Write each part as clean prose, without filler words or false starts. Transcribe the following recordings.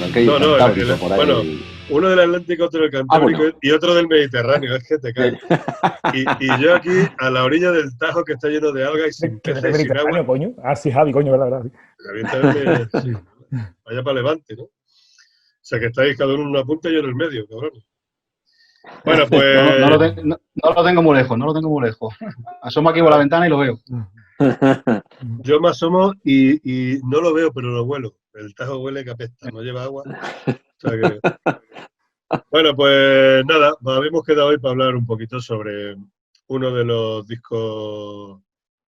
Porque hay No, el no, Cantábrico por bueno, ahí. uno del Atlántico, otro del Ah, Cantábrico bueno. y otro del Mediterráneo, es que te cae. Y yo aquí, a la orilla del Tajo, que está lleno de algas y sin Que del peces y sin agua, Mediterráneo, coño. Ah, sí, Javi, coño, verdad. evidentemente, sí, vaya para Levante, ¿no? O sea, que estáis cada uno en una punta y yo en el medio, cabrón. Bueno, No, pues no lo tengo muy lejos, no lo tengo muy lejos. Asomo aquí por la ventana y lo veo. yo me asomo y no lo veo, pero lo huelo. El Tajo huele que apesta, no lleva agua. O sea que... Bueno, pues nada, habíamos quedado hoy para hablar un poquito sobre uno de los discos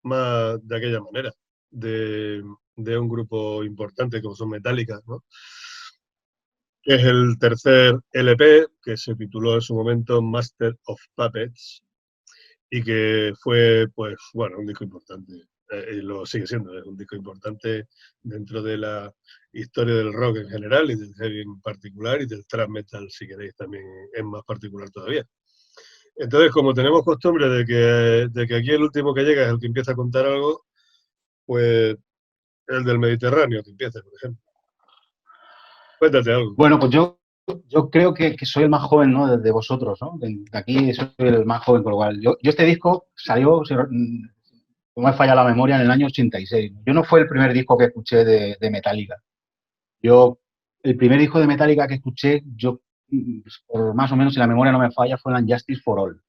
más de aquella manera, de un grupo importante como son Metallica, ¿no? Que es el tercer LP, que se tituló en su momento Master of Puppets, y que fue, pues, bueno, un disco importante. Y lo sigue siendo, es un disco importante dentro de la historia del rock en general y del heavy en particular y del thrash metal, si queréis, también es más particular todavía. Entonces, como tenemos costumbre de que aquí el último que llega es el que empieza a contar algo, pues el del Mediterráneo que empieza, por ejemplo. Cuéntate algo. Bueno, pues yo creo que soy el más joven, ¿no? De vosotros, ¿no? De aquí soy el más joven, con lo cual. Yo este disco salió, si no me falla la memoria, en el año 86. Yo no fue el primer disco que escuché de Metallica. El primer disco de Metallica que escuché, por más o menos, si la memoria no me falla, fue el Unjustice for All.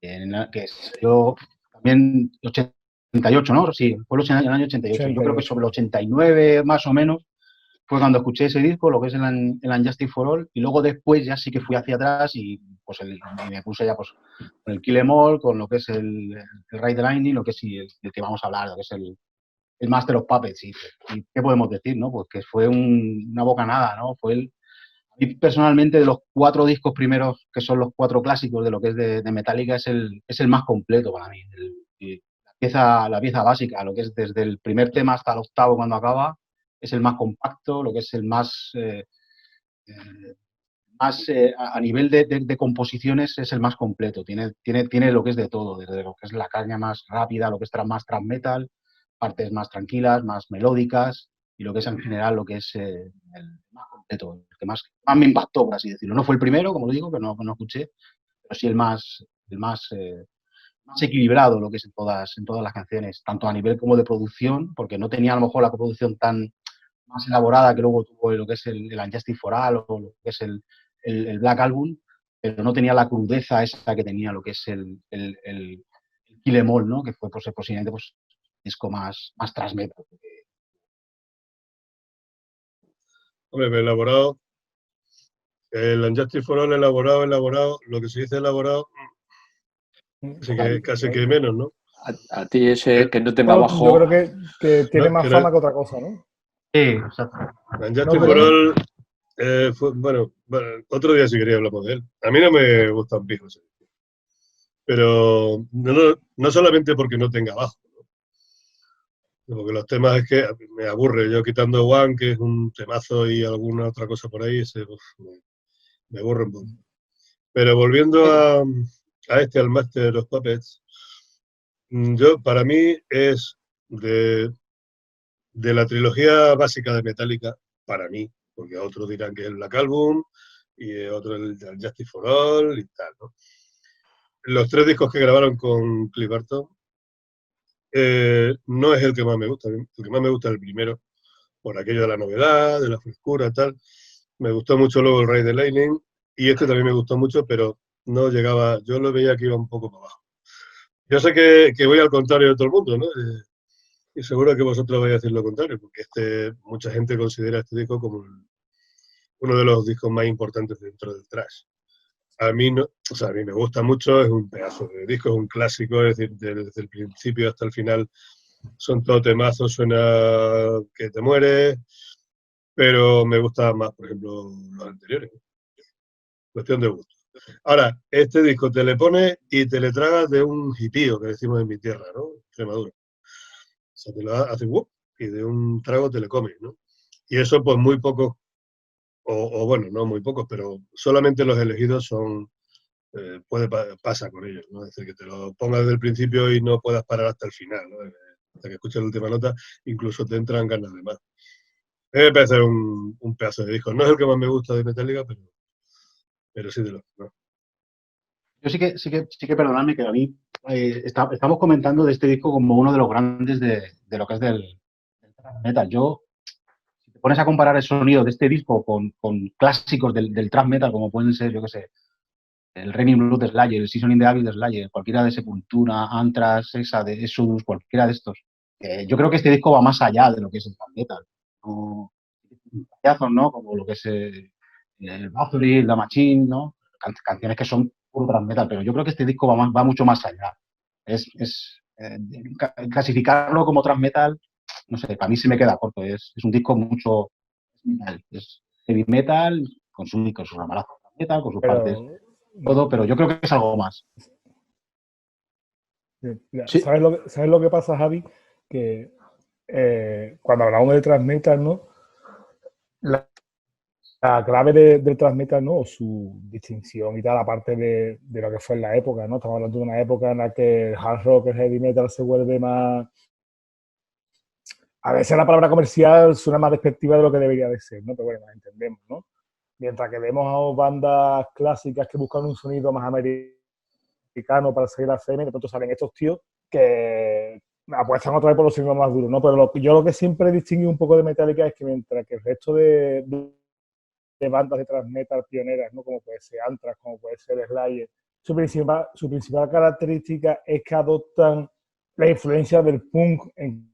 Que salió también 88, ¿no? Sí, fue el año 88. Yo creo que 88. sobre el 89, más o menos, fue cuando escuché ese disco, lo que es el Unjustice for All, y luego después ya sí que fui hacia atrás y pues y me puse ya pues con el Kill 'Em All, con lo que es el Ride the Lightning, lo que es el que vamos a hablar, lo que es el Master of Puppets. Y ¿qué podemos decir, no? Pues que fue una bocanada, ¿no? A mí personalmente, de los 4 discos primeros, que son los 4 clásicos de lo que es de Metallica, es el más completo para mí. La pieza básica, lo que es desde el primer tema hasta el octavo cuando acaba, es el más compacto, lo que es el a nivel de composiciones es el más completo. Tiene lo que es de todo, desde lo que es la caña más rápida, lo que es más thrash metal, partes más tranquilas, más melódicas, y lo que es en general lo que es el más completo, el que más me impactó, por así decirlo. No fue el primero, como lo digo, que no escuché, pero sí más equilibrado, lo que es en todas las canciones, tanto a nivel como de producción, porque no tenía a lo mejor la producción tan más elaborada que luego tuvo lo que es el Unjustice for All o lo que es el Black Album, pero no tenía la crudeza esa que tenía lo que es el Kill 'Em All, ¿no? Que fue posiblemente pues, disco más thrash metal. Hombre, elaborado, el Unjustice for All elaborado, lo que se dice elaborado, casi que menos, ¿no? A ti ese que no tenga Bueno, yo bajo. creo que tiene No, más fama que otra cosa, ¿no? Sí, exacto. No, Unjustice for pero All bueno, otro día si quería hablamos de él. A mí no me gusta un pijo ese. Pero no solamente porque no tenga bajo, ¿no? Porque los temas es que me aburre. Yo quitando One, que es un temazo y alguna otra cosa por ahí, me aburre un poco. Pero volviendo al Master of Puppets, para mí es de la trilogía básica de Metallica, para mí, porque otros dirán que es el Black Album y otro el Justice for All y tal, ¿no? Los 3 discos que grabaron con Cliff Burton, no es el que más me gusta. El que más me gusta es el primero, por aquello de la novedad, de la frescura, tal. Me gustó mucho luego el Rey de Lightning y este también me gustó mucho, pero no llegaba, yo lo veía que iba un poco para abajo. Yo sé que voy al contrario de todo el mundo, ¿no? Y seguro que vosotros vais a decir lo contrario, porque mucha gente considera este disco como uno de los discos más importantes dentro del thrash. A mí no, o sea, a mí me gusta mucho, es un pedazo de disco, es un clásico, es decir, desde el principio hasta el final son todo temazos, suena que te mueres, pero me gusta más, por ejemplo, los anteriores. Cuestión de gusto. Ahora, este disco te le pones y te le tragas de un hipío, que decimos en mi tierra, ¿no? Extremadura. O sea, te lo haces y de un trago te le comes, ¿no? Y eso, pues muy pocos, bueno, no muy pocos, pero solamente los elegidos pasa con ellos, ¿no? Es decir, que te lo pongas desde el principio y no puedas parar hasta el final, ¿no? Hasta que escuches la última nota, incluso te entran ganas de más. A mí me parece un pedazo de disco. No es el que más me gusta de Metallica, pero sí de los que más. Yo sí que perdonadme que a mí estamos comentando de este disco como uno de los grandes de lo que es del thrash metal. Yo, si te pones a comparar el sonido de este disco con clásicos del thrash metal, como pueden ser, yo qué sé, el Raining Blood de Slayer, el Season in the Abyss de Slayer, cualquiera de Sepultura, Anthrax, Exa de Exodus, cualquiera de estos. Yo creo que este disco va más allá de lo que es el thrash metal. No, payasos, ¿no? Como lo que es el Bathory, La Machine, ¿no? Canciones que son puro thrash metal, pero yo creo que este disco va mucho más allá. Clasificarlo como thrash metal, no sé, para mí se me queda corto. Es un disco mucho metal, es heavy metal con sus ramalazos thrash metal, con sus partes, todo, pero yo creo que es algo más. Sí. ¿Sabes lo que pasa, Javi? Que cuando hablamos de thrash metal, ¿no? La clave del thrash metal, ¿no? O su distinción y tal, aparte de lo que fue en la época, ¿no? Estamos hablando de una época en la que el hard rock, el heavy metal se vuelve más... A veces la palabra comercial suena más despectiva de lo que debería de ser, ¿no? Pero bueno, la entendemos, ¿no? Mientras que vemos a bandas clásicas que buscan un sonido más americano para seguir la escena, y de pronto salen estos tíos que apuestan otra vez por los sonidos más duros, ¿no? Pero yo lo que siempre distingue un poco de Metallica es que mientras que el resto de bandas de thrash metal pioneras, ¿no? Como puede ser Anthrax, como puede ser Slayer, su principal característica es que adoptan la influencia del punk, en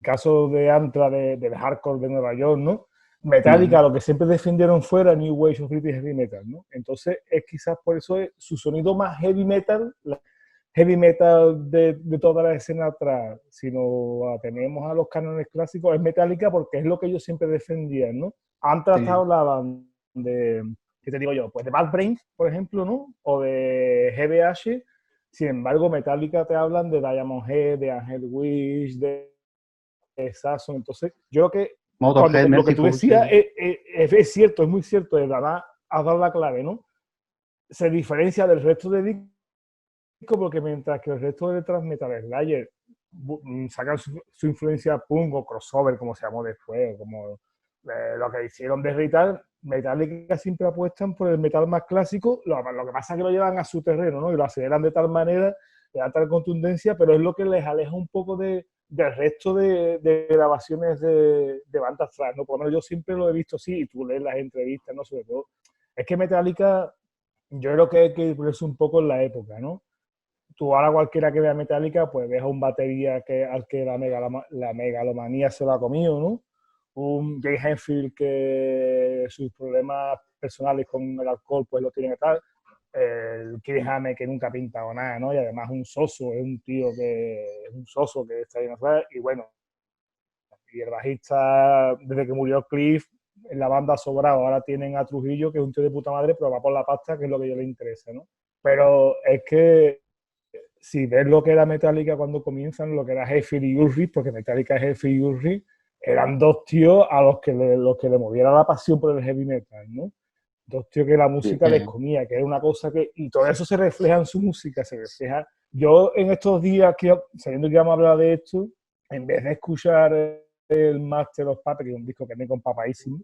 caso de Anthrax, del hardcore de Nueva York, ¿no? Metallica, lo que siempre defendieron fuera New Wave of British Heavy Metal, ¿no? Entonces, es quizás por eso su sonido más heavy metal, heavy metal de toda la escena atrás, si no tenemos a los cánones clásicos, es Metallica porque es lo que ellos siempre defendían, ¿no? Anthrax hablaban de, ¿qué te digo yo? Pues de Bad Brains, por ejemplo, ¿no? O de GBH. Sin embargo, Metallica te hablan de Diamond Head, de Angel Wish, de Saxon. Entonces, yo creo que lo que tú decías es cierto, es muy cierto. De verdad, has dado la clave, ¿no? Se diferencia del resto de discos porque mientras que el resto de thrash metal, Slayer, sacan su influencia punk o crossover, como se llamó después, como lo que hicieron de Rital, Metallica siempre apuestan por el metal más clásico, lo que pasa es que lo llevan a su terreno, ¿no? Y lo aceleran de tal manera, le dan tal contundencia, pero es lo que les aleja un poco del resto de grabaciones de bandas thrash, ¿no? Por lo menos yo siempre lo he visto así, y tú lees las entrevistas, ¿no? Sobre todo, es que Metallica, yo creo que hay que ponerse un poco en la época, ¿no? Tú ahora cualquiera que vea Metallica, pues ves a un batería al que la megalomanía se lo ha comido, ¿no? Un Jay Hetfield que sus problemas personales con el alcohol pues lo tiene tal, el Kirk Hammett que nunca ha pintado nada, ¿no? Y además un soso, es un tío que es un soso que está ahí en atrás, y bueno, y el bajista, desde que murió Cliff, en la banda ha sobrado, ahora tienen a Trujillo, que es un tío de puta madre, pero va por la pasta, que es lo que a ellos les interesa, ¿no? Pero es que si ves lo que era Metallica cuando comienzan, lo que era Hetfield y Ulrich, porque Metallica es Hetfield y Ulrich, eran dos tíos a los que le moviera la pasión por el heavy metal, ¿no? Dos tíos que la música les comía, que era una cosa que... Y todo eso se refleja en su música, se refleja... Yo en estos días, sabiendo que vamos a hablar de esto, en vez de escuchar el Master of Puppets, que es un disco que me compapadísimo,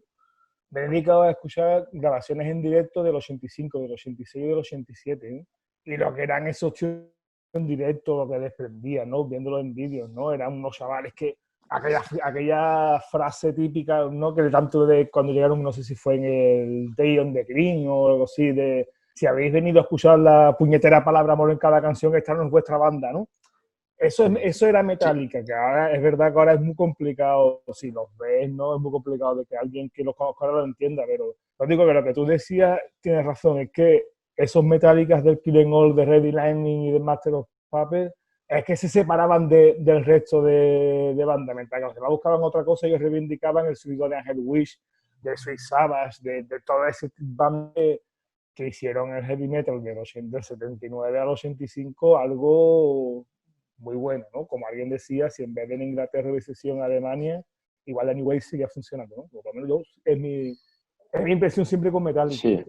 me he dedicado a escuchar grabaciones en directo del 85, del 86 y del 87, ¿no? Y lo que eran esos tíos en directo, lo que desprendían, ¿no? Viéndolo en vídeos, ¿no? Eran unos chavales que aquella frase típica, ¿no? Que de tanto de cuando llegaron, no sé si fue en el Day on the Green o algo así, de si habéis venido a escuchar la puñetera palabra amor en cada canción, esta no es vuestra banda, ¿no? Eso era Metallica, que ahora es verdad que ahora es muy complicado, si los ves, ¿no? Es muy complicado de que alguien que los conozca ahora lo entienda, pero lo digo que lo que tú decías tienes razón, es que esos Metallicas del Kill 'Em All, de Ready Lightning y de Master of Puppets, es que se separaban del resto de bandas, mientras que los demás buscaban otra cosa, ellos reivindicaban el sonido de Angel Wish, de Sweet Savage, de todo ese band que hicieron el heavy metal del 79 al 85, algo muy bueno, ¿no? Como alguien decía, si en vez de en Inglaterra hubiese sido en Alemania, igual la New Wave sigue funcionando, ¿no? Por lo menos es mi impresión siempre con Metallica.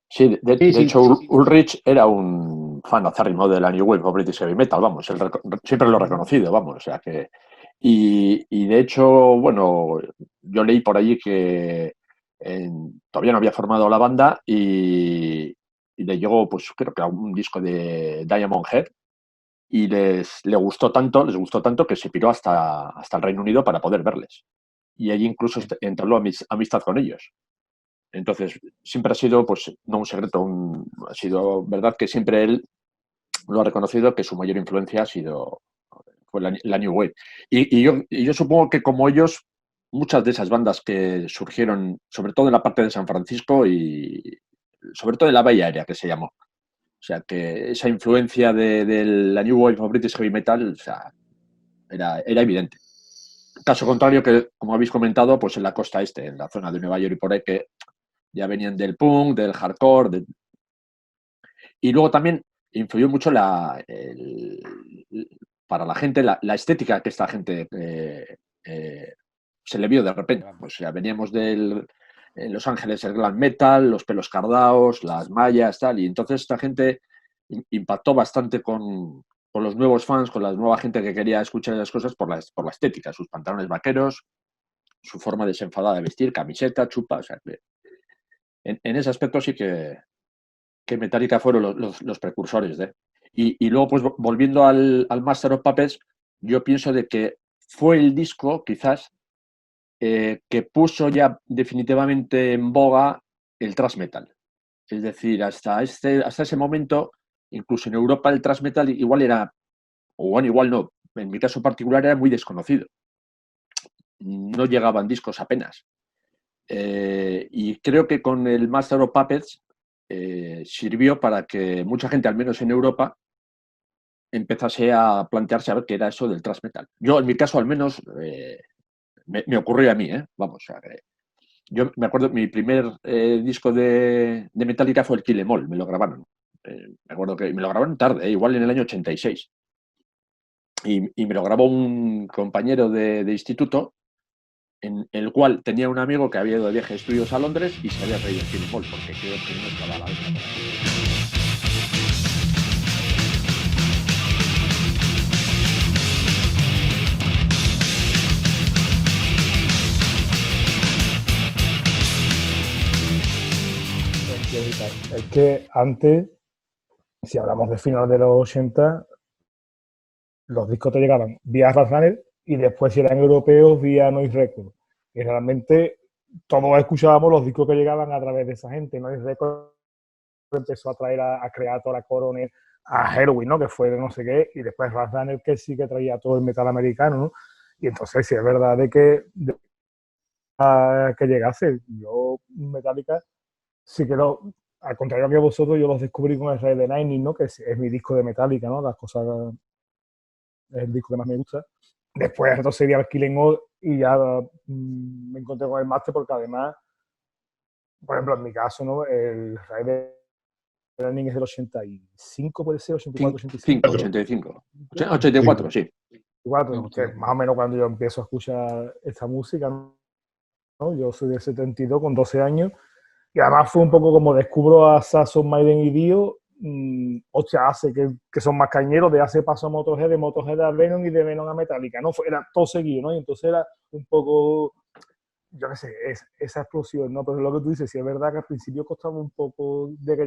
Sí, de hecho, Ulrich era un fan acérrimo de la New Wave of British Heavy Metal, vamos, siempre lo he reconocido, vamos, o sea que Y de hecho, bueno, yo leí por allí que todavía no había formado la banda y le llegó, pues creo que a un disco de Diamond Head y les gustó tanto que se piró hasta el Reino Unido para poder verles. Y allí incluso entabló amistad con ellos. Entonces, siempre ha sido, pues, no un secreto, ha sido verdad que siempre él lo ha reconocido que su mayor influencia fue la New Wave. Y yo supongo que como ellos, muchas de esas bandas que surgieron, sobre todo en la parte de San Francisco y sobre todo en la Bay Area, que se llamó. O sea, que esa influencia de la New Wave of British Heavy Metal, o sea, era evidente. Caso contrario que, como habéis comentado, pues en la costa este, en la zona de Nueva York y por ahí, que ya venían del punk, del hardcore. Y luego también influyó mucho para la gente la estética que esta gente se le vio de repente. Pues ya veníamos en Los Ángeles el glam metal, los pelos cardaos, las mallas, tal. Y entonces esta gente impactó bastante con los nuevos fans, con la nueva gente que quería escuchar esas cosas por la estética, sus pantalones vaqueros, su forma desenfadada de vestir, camiseta, chupa. O sea, en ese aspecto sí que Metallica fueron los precursores de. Y luego, pues volviendo al Master of Puppets, yo pienso de que fue el disco, quizás, que puso ya definitivamente en boga el thrash metal. Es decir, hasta ese momento, incluso en Europa el thrash metal igual era, o bueno, igual no, en mi caso particular era muy desconocido. No llegaban discos apenas. Y creo que con el Master of Puppets sirvió para que mucha gente, al menos en Europa, empezase a plantearse a ver qué era eso del thrash metal. Yo, en mi caso, al menos, me ocurrió a mí, ¿eh? Vamos, o sea, yo me acuerdo, mi primer disco de Metallica fue el Kill 'Em All, me lo grabaron. Me acuerdo que me lo grabaron tarde, igual en el año 86. Y me lo grabó un compañero de instituto, en el cual tenía un amigo que había ido de viaje de estudios a Londres y se había traído el Kill 'Em All, porque creo que no estaba a la venta. Es que antes, si hablamos de finales de los 80, los discos te llegaban vía Runner y después, si eran europeos, vía Noise Records. Y realmente todos escuchábamos los discos que llegaban a través de esa gente. Noise Records empezó a traer a Creator, a Coroner, a Halloween, ¿no? Que fue de no sé qué, y después Runner, que sí que traía todo el metal americano, ¿no? Y entonces, sí es verdad que llegase. Yo, Metallica, sí que al contrario que vosotros, yo los descubrí con el Rey de Lightning, ¿no? Que es mi disco de Metallica, ¿no? Las cosas, es el disco que más me gusta. Después entonces sería el Killing All y ya me encontré con el Master porque además, por ejemplo, en mi caso, ¿no? El Rey de Lightning es del 85, puede ser, 84, 85. 85. 84, sí. 84, que más o menos cuando yo empiezo a escuchar esta música, ¿no? Yo soy del 72 con 12 años y además fue un poco como descubro a Saxon, Maiden y Dio, hostia, hace que son más cañeros, de hace paso a Motorhead, de Motorhead a Venom y de Venom a Metallica, ¿no? Era todo seguido, ¿no? Y entonces era un poco, yo qué sé, esa explosión, ¿no? Pero lo que tú dices, sí es verdad que al principio costaba un poco de que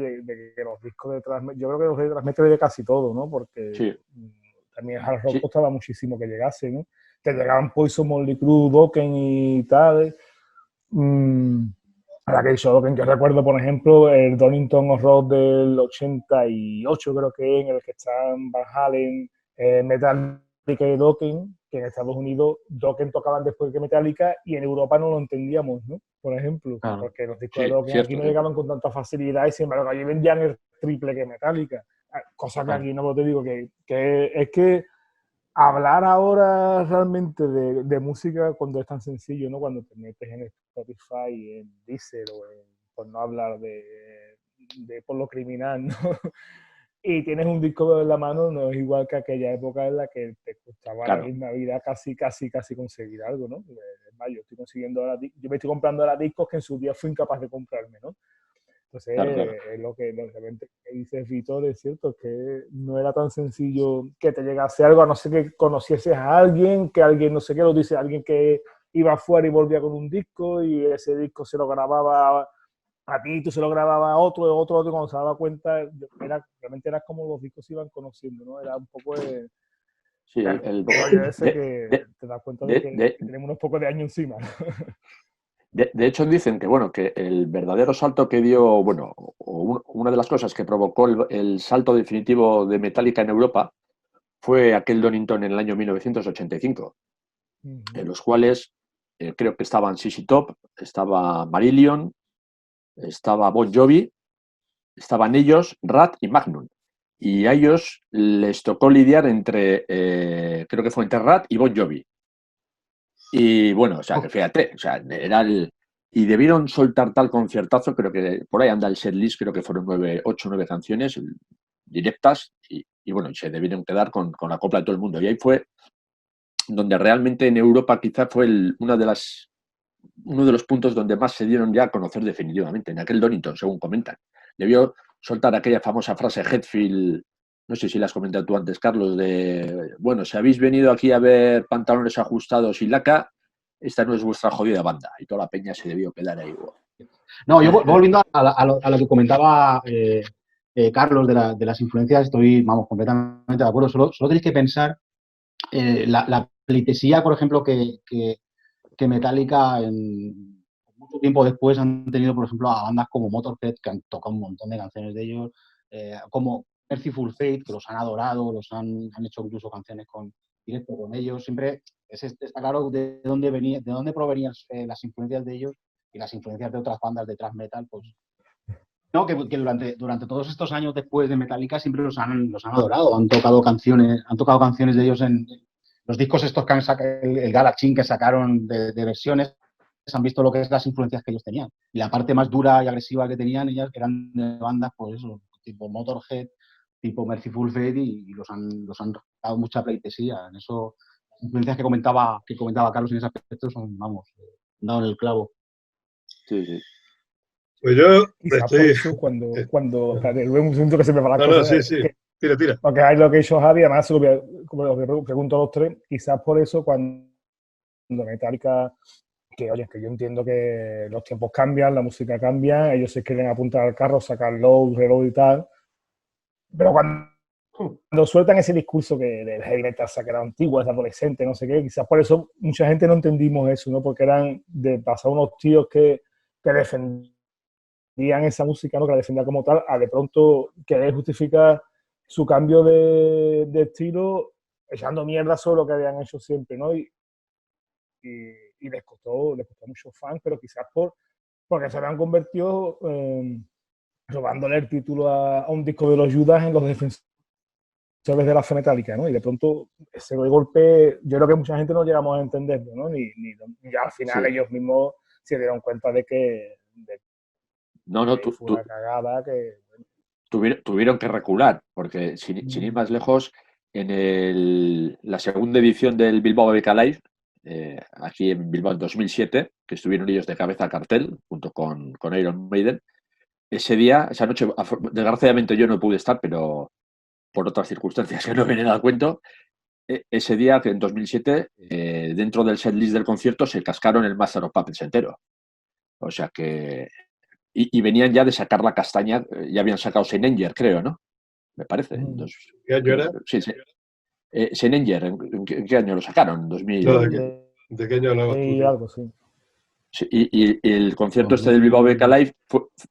los discos de Transmetal, yo creo que los de Transmetal de casi todo, ¿no? Porque Sí. También hard rock costaba muchísimo que llegase, ¿no? Te llegaban Poison, Motley Crue, Dokken y tal. Ahora que hizo Dokken, que recuerdo, por ejemplo, el Donington Road del 88, creo que en el que están Van Halen, Metallica y Dokken, que en Estados Unidos Dokken tocaban después que Metallica y en Europa no lo entendíamos, ¿no? Por ejemplo, porque los discos de Dokken aquí no llegaban con tanta facilidad y sin embargo allí vendían el triple que Metallica. Cosa que aquí no te digo que es que hablar ahora realmente de música cuando es tan sencillo, ¿no? Cuando te metes en Spotify, en Deezer por no hablar de por lo criminal, ¿no? Y tienes un disco en la mano, no es igual que aquella época en la que te costaba la misma vida casi conseguir algo, ¿no? Es más, yo estoy consiguiendo ahora, yo me estoy comprando ahora discos que en su día fui incapaz de comprarme, ¿no? Entonces, Claro. lo que realmente dice Víctor es cierto, que no era tan sencillo que te llegase algo, a no ser que conocieses a alguien, que alguien, no sé qué, lo dice alguien que iba afuera y volvía con un disco, y ese disco se lo grababa a ti, tú se lo grababa a otro, y cuando se daba cuenta, realmente era como los discos se iban conociendo, ¿no? Era un poco Sí, el rollo ese de, que de, te das cuenta de de, que de, tenemos unos pocos de años encima. de hecho, dicen que, bueno, que el verdadero salto que dio, bueno, una de las cosas que provocó el salto definitivo de Metallica en Europa fue aquel Donington en el año 1985, en los cuales creo que estaban ZZ Top, estaba Marillion, estaba Bon Jovi, estaban ellos, Ratt y Magnum. Y a ellos les tocó lidiar entre, creo que fue entre Ratt y Bon Jovi. Y bueno, o sea, que fíjate, o sea, era el... Y debieron soltar tal conciertazo, creo que por ahí anda el setlist, creo que fueron 8 o 9 canciones directas, y bueno, se debieron quedar con la copla de todo el mundo. Y ahí fue donde realmente en Europa quizá fue uno de los puntos donde más se dieron ya a conocer definitivamente, en aquel Donington, según comentan. Debió soltar aquella famosa frase Hetfield, no sé si la has comentado tú antes, Carlos, de, bueno, si habéis venido aquí a ver pantalones ajustados y laca, esta no es vuestra jodida banda. Y toda la peña se debió quedar ahí. No, yo volviendo a lo que comentaba Carlos de las influencias, estoy, vamos, completamente de acuerdo. Solo tenéis que pensar la pleitesía, por ejemplo, que Metallica mucho tiempo después han tenido, por ejemplo, a bandas como Motorhead, que han tocado un montón de canciones de ellos, como Mercyful Fate, que los han adorado, han hecho incluso canciones directo con ellos. Siempre está claro de dónde provenían las influencias de ellos y las influencias de otras bandas de thrash metal, pues no, que durante todos estos años después de Metallica siempre los han adorado, han tocado canciones de ellos en los discos estos que han sacado, el Galachin que sacaron de versiones, han visto lo que es las influencias que ellos tenían. Y la parte más dura y agresiva que tenían ellas eran de bandas, pues eso, tipo Motorhead, tipo Mercyful Fate, y los han dado mucha pleitesía. En eso, las influencias que comentaba Carlos en ese aspecto son, vamos, dado en el clavo. Sí, sí. Pues yo Quizás por estoy... eso espérate, luego un segundo que se me va la No, cosa. sí, sí. Tira. Porque hay lo que hizo Javi, además como lo que pregunto a los tres, quizás por eso cuando Metallica, que oye, que yo entiendo que los tiempos cambian, la música cambia, ellos se quieren apuntar al carro, sacar load, reload y tal, pero cuando sueltan ese discurso que del heavy metal se ha quedado antiguo, es adolescente, no sé qué, quizás por eso mucha gente no entendimos eso, ¿no? Porque eran de pasar unos tíos que defendían esa música, ¿no? Que la defendían como tal, a de pronto querer justificar su cambio de estilo echando mierda sobre lo que habían hecho siempre, ¿no? Y les costó mucho fans, pero quizás porque se habían convertido robándole el título a un disco de los Judas en los defensores de la fe metálica, ¿no? Y de pronto ese golpe, yo creo que mucha gente no llegamos a entenderlo, ¿no? Ni ya al final Sí. ellos mismos se dieron cuenta de que No, fue una cagada, que tuvieron que recular, porque sin ir más lejos, en la segunda edición del Bilbao BK Live, aquí en Bilbao en 2007, que estuvieron ellos de cabeza a cartel, junto con Iron Maiden, ese día, esa noche, desgraciadamente yo no pude estar, pero por otras circunstancias que no vienen al cuento, ese día, que en 2007, dentro del setlist del concierto, se cascaron el Master of Puppets entero. O sea que... Y venían ya de sacar la castaña, ya habían sacado Senenger, creo, ¿no? Me parece. ¿Qué año era? Sí, sí. Senenger, ¿en qué año lo sacaron? No, 2000. ¿de qué año hablabas tú, y tío? algo, sí. Sí, y el concierto este del Bilbao 2000... BK Live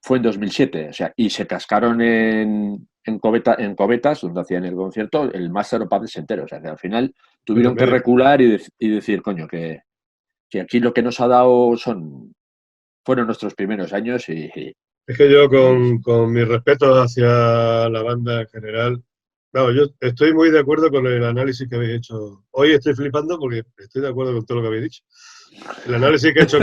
fue en 2007, o sea, y se cascaron en Cobetas, donde hacían el concierto, el Master of Puppets entero. O sea, que al final tuvieron que Medio. recular y decir, coño, que aquí lo que nos ha dado fueron nuestros primeros años Es que yo, y con mi respeto hacia la banda en general, claro, yo estoy muy de acuerdo con el análisis que habéis hecho. Hoy estoy flipando porque estoy de acuerdo con todo lo que habéis dicho. El análisis que ha hecho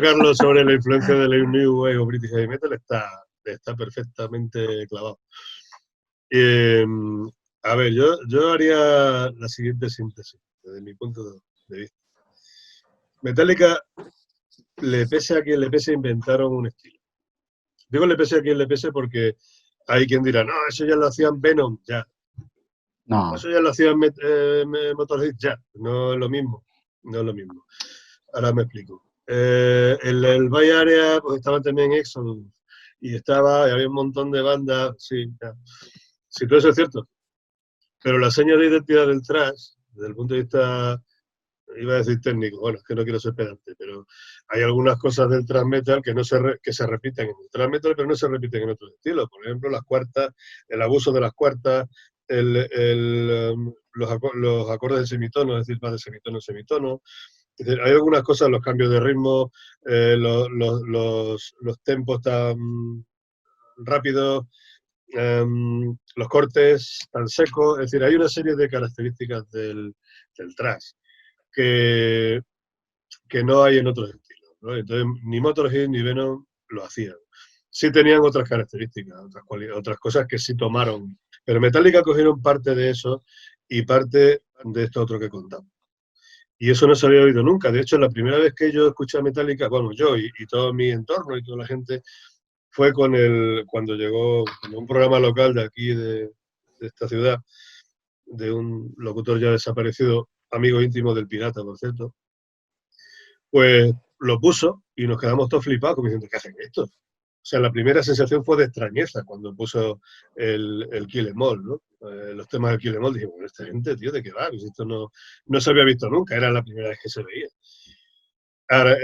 Carlos, sobre la influencia del New Wave o British Heavy Metal está perfectamente clavado. Eh, a ver, yo haría la siguiente síntesis, desde mi punto de vista. Metallica le pese a quien le pese, inventaron un estilo. Digo le pese a quien le pese porque hay quien dirá, no, eso ya lo hacían Venom, ya. No, Eso ya lo hacían Motorhead, ya. No es lo mismo. No es lo mismo. Ahora me explico. El Bay Area, pues estaban también Exodus. Y había un montón de bandas, sí, ya. Sí, todo eso es cierto. Pero la seña de identidad del thrash, desde el punto de vista, iba a decir técnico, bueno, es que no quiero ser pedante, pero hay algunas cosas del thrash metal que se repiten en el thrash metal, pero no se repiten en otros estilos. Por ejemplo, las cuartas, el abuso de las cuartas, los acordes de semitono, es decir, va de semitono en semitono. Es decir, hay algunas cosas, los cambios de ritmo, los tempos tan rápidos, los cortes tan secos. Es decir, hay una serie de características del thrash que, que no hay en otros estilos, ¿no? Entonces, ni Motorhead ni Venom lo hacían. Sí tenían otras características, otras cosas que sí tomaron. Pero Metallica cogieron parte de eso y parte de esto otro que contamos. Y eso no se había oído nunca. De hecho, la primera vez que yo escuché a Metallica, bueno, yo y todo mi entorno y toda la gente, fue cuando llegó con un programa local de aquí, de esta ciudad, de un locutor ya desaparecido, amigo íntimo del Pirata, por cierto, pues lo puso y nos quedamos todos flipados, como diciendo, ¿qué hacen esto? O sea, la primera sensación fue de extrañeza cuando puso el Kill Em All, ¿no? Los temas del Kill Em All, dije, bueno, esta gente, tío, ¿de qué va? Pues esto no se había visto nunca, era la primera vez que se veía. Ahora,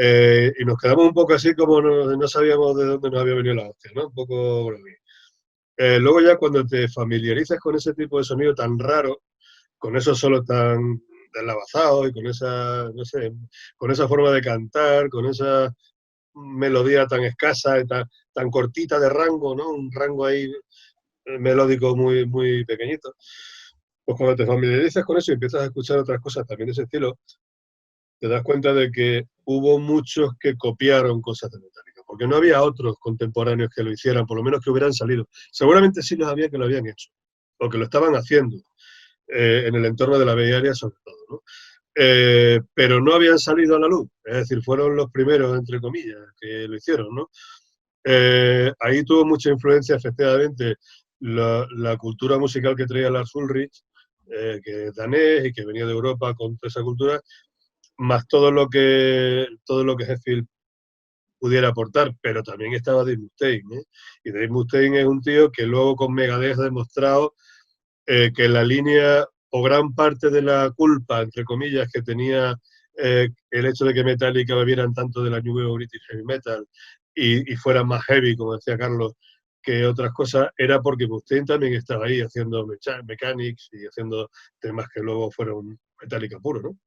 y nos quedamos un poco así como no sabíamos de dónde nos había venido la hostia, ¿no? Un poco bromí. Luego ya cuando te familiarizas con ese tipo de sonido tan raro, con esos solos tan deslavazados y con esa, no sé, con esa forma de cantar, con esa melodía tan escasa y tan cortita de rango, ¿no? Un rango ahí melódico muy, muy pequeñito. Pues cuando te familiarizas con eso y empiezas a escuchar otras cosas también de ese estilo, te das cuenta de que hubo muchos que copiaron cosas de Metallica, porque no había otros contemporáneos que lo hicieran, por lo menos que hubieran salido. Seguramente sí los había que lo habían hecho, o que lo estaban haciendo, en el entorno de la Bay Area sobre todo, ¿no? Pero no habían salido a la luz, es decir, fueron los primeros, entre comillas, que lo hicieron, ¿no? Ahí tuvo mucha influencia, efectivamente, la cultura musical que traía Lars Ulrich, que es danés y que venía de Europa con toda esa cultura, más todo lo que Hetfield pudiera aportar, pero también estaba Dave Mustaine, ¿eh? Y Dave Mustaine es un tío que luego con Megadeth ha demostrado que la línea o gran parte de la culpa, entre comillas, que tenía el hecho de que Metallica bebieran tanto de la New Wave British Heavy Metal y fueran más heavy, como decía Carlos, que otras cosas, era porque Mustaine también estaba ahí haciendo mechanics y haciendo temas que luego fueron Metallica puro, ¿no?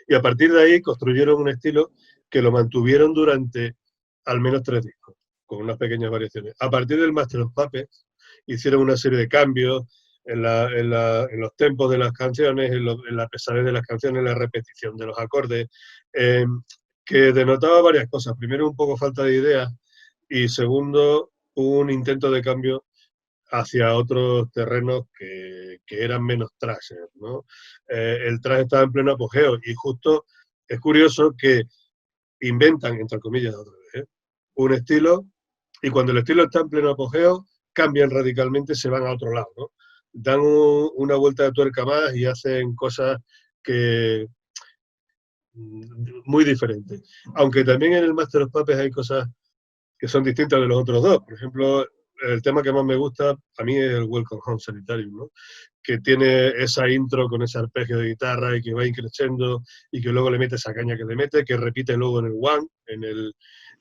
Y a partir de ahí construyeron un estilo que lo mantuvieron durante al menos 3 discos, con unas pequeñas variaciones. A partir del Master of Puppets hicieron una serie de cambios en los tempos de las canciones, en la pesadez de las canciones, en la repetición de los acordes, que denotaba varias cosas. Primero, un poco falta de ideas y segundo, un intento de cambio hacia otros terrenos que eran menos thrasher, ¿no? El thrash estaba en pleno apogeo y justo es curioso que inventan, entre comillas, otra vez, un estilo y cuando el estilo está en pleno apogeo cambian radicalmente, se van a otro lado, ¿no? Dan una vuelta de tuerca más y hacen cosas que muy diferentes. Aunque también en el Master of Puppets hay cosas que son distintas de los otros dos. Por ejemplo, el tema que más me gusta a mí es el Welcome Home Sanitarium, ¿no? Que tiene esa intro con ese arpegio de guitarra y que va increciendo y que luego le mete esa caña que le mete, que repite luego en el One,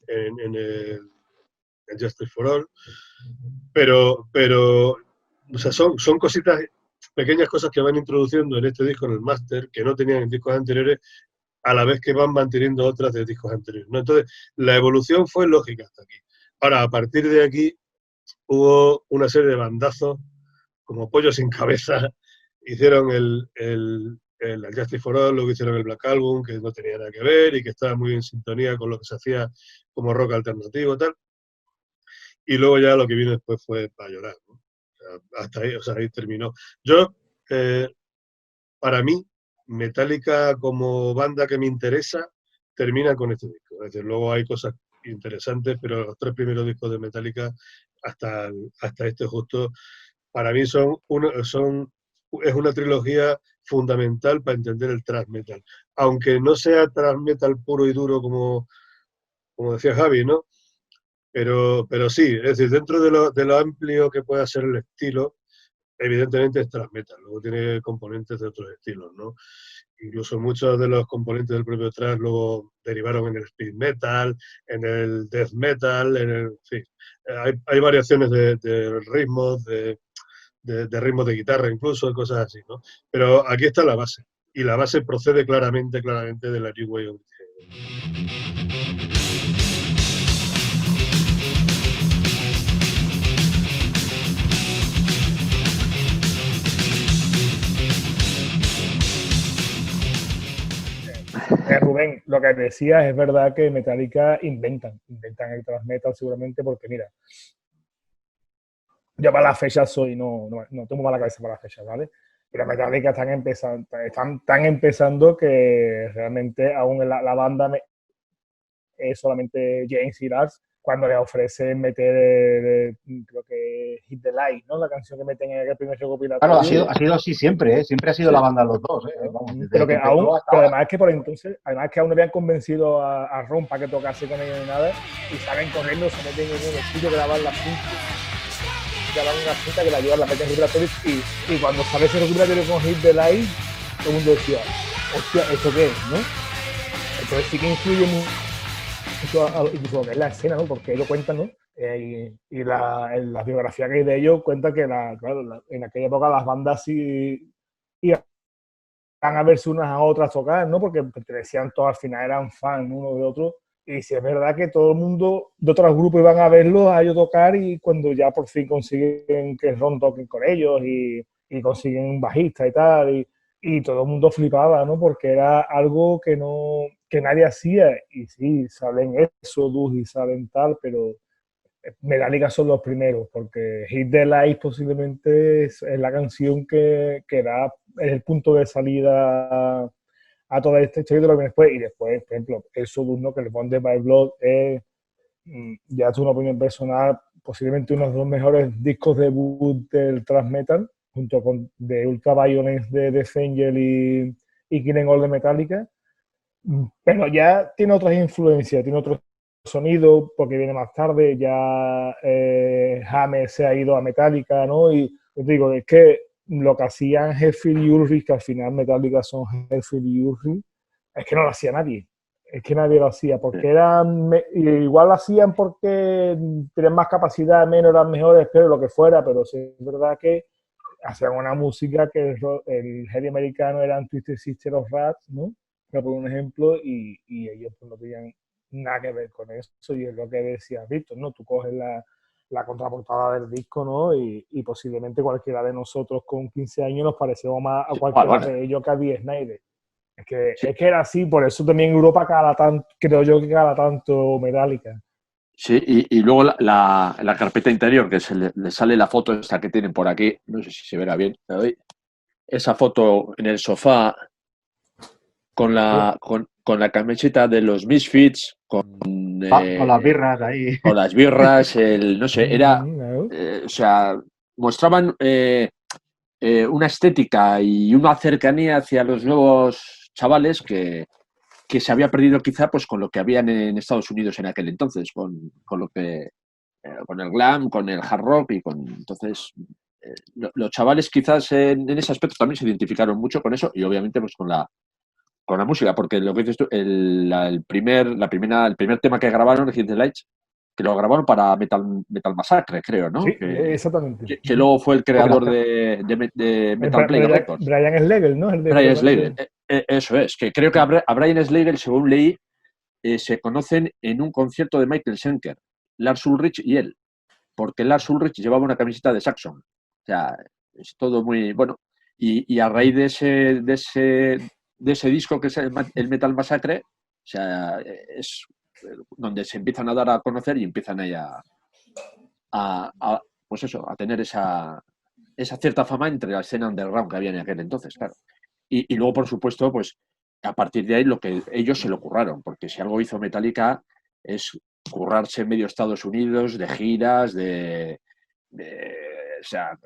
en Justice for All. Pero o sea, son cositas, pequeñas cosas que van introduciendo en este disco, en el Master, que no tenían en discos anteriores, a la vez que van manteniendo otras de discos anteriores, ¿no? Entonces, la evolución fue lógica hasta aquí. Ahora, a partir de aquí, hubo una serie de bandazos, como pollos sin cabeza. Hicieron el Justice for All, luego hicieron el Black Album, que no tenía nada que ver y que estaba muy en sintonía con lo que se hacía como rock alternativo y tal. Y luego ya lo que vino después fue para llorar, ¿no? O sea, hasta ahí, o sea, ahí terminó. Yo, para mí, Metallica como banda que me interesa, termina con este disco. Es decir, luego hay cosas interesantes, pero los 3 primeros discos de Metallica, hasta este justo, para mí es una trilogía fundamental para entender el thrash metal. Aunque no sea thrash metal puro y duro como decía Javi, ¿no? Pero sí, es decir, dentro de lo amplio que pueda ser el estilo, evidentemente es thrash metal, luego tiene componentes de otros estilos, ¿no? Incluso muchos de los componentes del propio thrash luego derivaron en el speed metal, en el death metal, en fin. Hay variaciones de ritmos, de ritmos de guitarra incluso, y cosas así, ¿no? Pero aquí está la base, y la base procede claramente de la New Wave of Heavy. Rubén, lo que decías es verdad que Metallica inventan el thrash metal seguramente porque mira, yo para las fechas no tengo mala cabeza para las fechas, ¿vale? Pero Metallica están empezando que realmente aún la banda es solamente James y Lars cuando le ofrecen meter, creo que Hit the Light, ¿no? La canción que meten en el primer recopilatorio. Claro, ha sido así siempre, ¿eh? Siempre ha sido la banda los dos, ¿eh? Vamos, pero además es que por entonces, además que aún no habían convencido a Ron para que tocase con ellos ni nada, y salen corriendo, se meten en el estudio, graban la cinta que la llevan, la meten en el recopilatorio, y cuando sale ese recopilatorio con Hit the Light, todo el mundo decía, hostia, ¿esto qué es, no? Entonces sí que influye mucho incluso lo que es la escena, ¿no? Porque ellos cuentan, ¿no? Y la biografía que hay de ellos cuenta que claro, en aquella época las bandas sí iban a verse unas a otras tocar, ¿no? Porque pertenecían todos, al final eran fans uno de otro. Y si es verdad que todo el mundo de otros grupos iban a verlos, a ellos tocar, y cuando ya por fin consiguen que Ron toquen con ellos y consiguen un bajista y tal, y todo el mundo flipaba, ¿no? Porque era algo que nadie hacía. Y sí, salen Exodus y salen tal, pero Metallica son los primeros, porque Hit the Light posiblemente es la canción que da el punto de salida a toda esta historia de lo que después. Y después, por ejemplo, Exodus, ¿no? Que el Bonded by Blood es, ya es una opinión personal, posiblemente uno de los mejores discos debut del thrash metal, junto con The Ultra Violence de Death Angel y Killing All de Metallica. Pero ya tiene otras influencias, tiene otros sonidos, porque viene más tarde, ya Hammer se ha ido a Metallica, ¿no? Y os digo, es que lo que hacían Hetfield y Ulrich, que al final Metallica son Hetfield y Ulrich, es que no lo hacía nadie. Es que nadie lo hacía, porque igual lo hacían porque tenían más capacidad, menos, eran mejores, pero lo que fuera, pero sí, es verdad que hacían una música que el heavy americano eran Twisted Sister of Rats, ¿no? Por un ejemplo, y ellos pues, no tenían nada que ver con eso, y es lo que decía Víctor, ¿no? Tú coges la contraportada del disco, ¿no? Y posiblemente cualquiera de nosotros con 15 años nos parecemos más a cualquiera de ellos que a Dee Snider. Es que era así, por eso también Europa creo yo que cada tanto Metallica. Sí, y luego la carpeta interior, que le sale la foto esta que tienen por aquí, no sé si se verá bien, esa foto en el sofá con la camiseta de los Misfits, con las birras ahí. Con las birras, no sé, era, o sea, mostraban una estética y una cercanía hacia los nuevos chavales que se había perdido quizá pues con lo que habían en Estados Unidos en aquel entonces, con lo que con el glam, con el hard rock y con entonces los chavales quizás en ese aspecto también se identificaron mucho con eso y obviamente pues con la música, porque lo que dices tú, el primer tema que grabaron, Hit the Lights, que lo grabaron para Metal Massacre, creo, ¿no? Sí, exactamente. Que luego fue el creador de Metal Blade Records. Brian Slagel, ¿no? Brian Slagel, eso es, que creo que a Brian Slagel, según leí, se conocen en un concierto de Michael Schenker, Lars Ulrich y él, porque Lars Ulrich llevaba una camiseta de Saxon. O sea, es todo muy bueno. Y a raíz de ese disco que es el Metal Massacre, o sea, es donde se empiezan a dar a conocer y empiezan ahí pues eso, a tener esa cierta fama entre la escena underground que había en aquel entonces, claro. Y luego, por supuesto, pues a partir de ahí lo que ellos se lo curraron, porque si algo hizo Metallica es currarse medio Estados Unidos, de giras, o sea,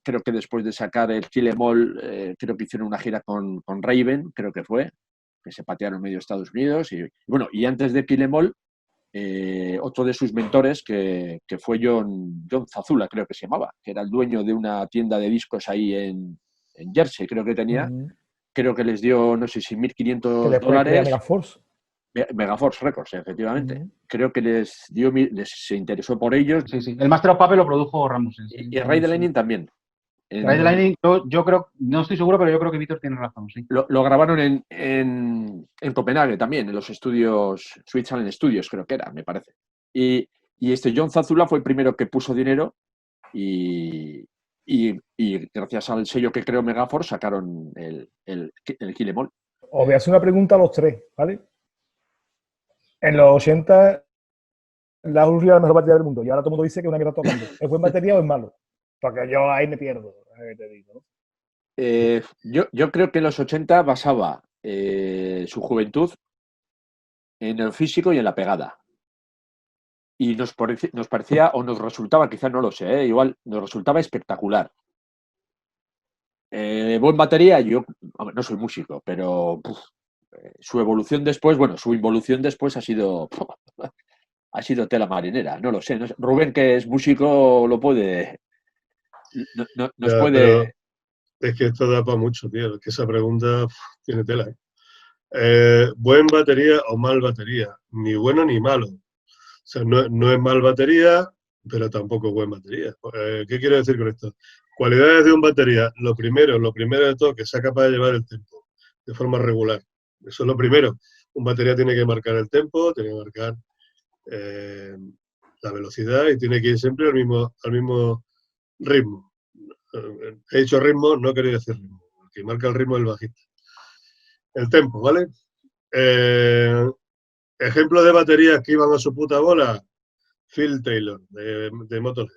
creo que después de sacar el Kill 'Em All, creo que hicieron una gira con Raven, creo que fue, que se patearon medio Estados Unidos. Y bueno, y antes de Kill 'Em All, otro de sus mentores, que fue John Zazula, creo que se llamaba, que era el dueño de una tienda de discos ahí en Jersey, creo que tenía. Creo que les dio, no sé si $1.500. Que después crea Megaforce. Megaforce Records, efectivamente. Creo que se interesó por ellos. Sí, sí. El Master of Puppets lo produjo Rasmussen. Sí. Y Ride the Lightning también. Ride the Lightning, yo creo, no estoy seguro, pero yo creo que Víctor tiene razón, sí. Lo grabaron en Copenhague también, en los estudios, Switzerland Studios, creo que era, me parece. Y John Zazula fue el primero que puso dinero y gracias al sello que creó Megaforce sacaron el Kill 'Em All. Os voy a hacer una pregunta a los tres, ¿vale? En los 80, la Ulri era la mejor batería del mundo y ahora todo el mundo dice que es una mierda tocando. ¿Es buen batería o es malo? Porque yo ahí me pierdo, te digo, ¿no? Yo creo que en los 80 basaba su juventud en el físico y en la pegada. Y nos parecía, o nos resultaba, quizás no lo sé, igual nos resultaba espectacular. Buen batería, yo no soy músico, pero su involución después ha sido tela marinera, no lo sé. Rubén, que es músico, lo puede... nos puede... Es que esto da para mucho, tío. Es que esa pregunta tiene tela, ¿buen batería o mal batería? Ni bueno ni malo. O sea, no es mal batería, pero tampoco es buen batería. ¿Qué quiero decir con esto? Cualidades de un batería. Lo primero de todo, que sea capaz de llevar el tempo de forma regular. Eso es lo primero. Un batería tiene que marcar el tempo, tiene que marcar la velocidad y tiene que ir siempre al mismo ritmo. He dicho ritmo, no quería decir ritmo. El que marca el ritmo es el bajista. El tempo, ¿vale? Ejemplo de baterías que iban a su puta bola. Phil Taylor, de Motorhead.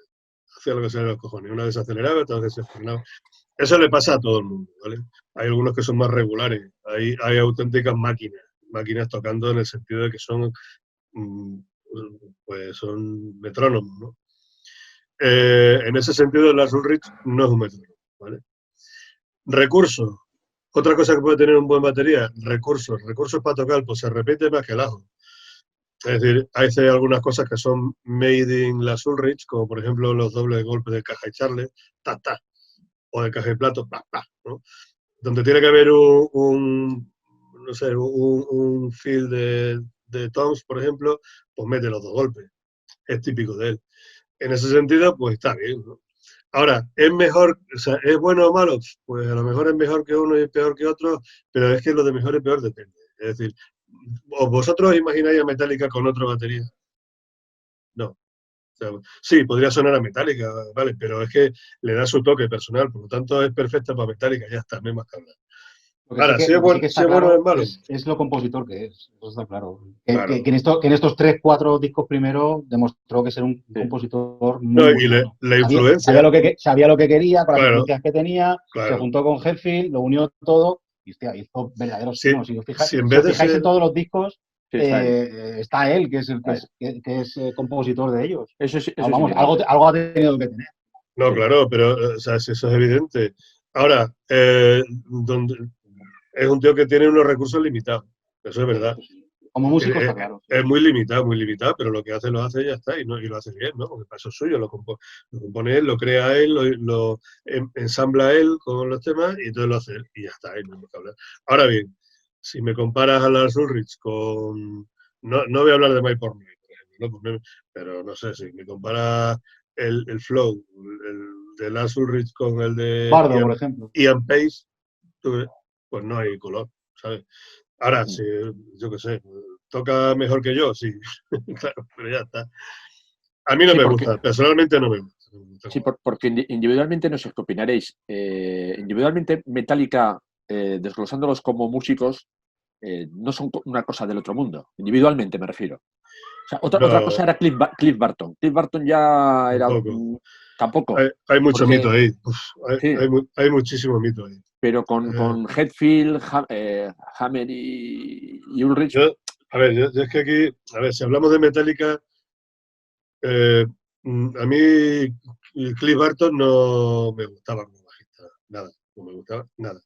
Hacía lo que se le los cojones. Una vez aceleraba, otra vez se frenaba. Eso le pasa a todo el mundo, ¿vale? Hay algunos que son más regulares. Hay auténticas máquinas tocando en el sentido de que son metrónomos, ¿no? En ese sentido, Lars Ulrich no es un metrónomo, ¿vale? Recursos. Otra cosa que puede tener un buen batería, recursos para tocar, pues se repite más que el ajo. Es decir, hay algunas cosas que son made in Lars Ulrich, como por ejemplo los dobles golpes de caja y charle, ta, ta, o de caja y plato, pa, pa, ¿no? Donde tiene que haber un feel de toms, por ejemplo, pues mete los dos golpes. Es típico de él. En ese sentido, pues está bien, ¿no? Ahora, ¿es mejor, o sea, es bueno o malo? Pues a lo mejor es mejor que uno y peor que otro, pero es que lo de mejor y peor depende. Es decir, ¿vosotros imagináis a Metallica con otra batería? No. O sea, sí, podría sonar a Metallica, vale, pero es que le da su toque personal, por lo tanto es perfecta para Metallica, ya está, no hay más que hablar. Ahora, si es bueno o es malo. Es lo compositor que es, eso está claro. Claro. Que en estos 3-4 discos primero demostró que ser un compositor muy bueno. La influencia. Sabía lo que quería, con las influencias que tenía, claro. Se juntó con Hetfield, lo unió todo y hostia, hizo verdaderos temas. Si os fijáis, en todos los discos, está él, que es compositor de ellos. Eso algo ha tenido que tener. No, claro, pero o sea, eso es evidente. Ahora, es un tío que tiene unos recursos limitados, eso es verdad. Como músico está claro. Es muy limitado, pero lo que hace lo hace y ya está, y lo hace bien, ¿no? Porque para eso es suyo, lo compone él, lo crea él, lo ensambla él con los temas y entonces lo hace él, y ya está, no hay que hablar. Ahora bien, si me comparas a Lars Ulrich con... No voy a hablar de My Portnoy, por ejemplo, ¿no? Pero no sé, si me comparas el flow, el de Lars Ulrich con el de Bardo, por ejemplo. Ian Pace, pues no hay color, ¿sabes? Ahora, sí, yo qué sé, toca mejor que yo, sí, claro, pero ya está. A mí no me gusta, personalmente no me gusta. Sí, porque individualmente no sé qué opinaréis. Individualmente Metallica, desglosándolos como músicos, no son una cosa del otro mundo. Individualmente me refiero. O sea, otra cosa era Cliff Burton. Cliff Burton ya era... Tampoco. Hay mucho mito ahí. Hay muchísimo mito ahí. pero con Hetfield, Hammer y Ulrich. A ver, yo es que aquí, a ver, si hablamos de Metallica, a mí Cliff Burton no me gustaba como bajista, nada, no me gustaba nada.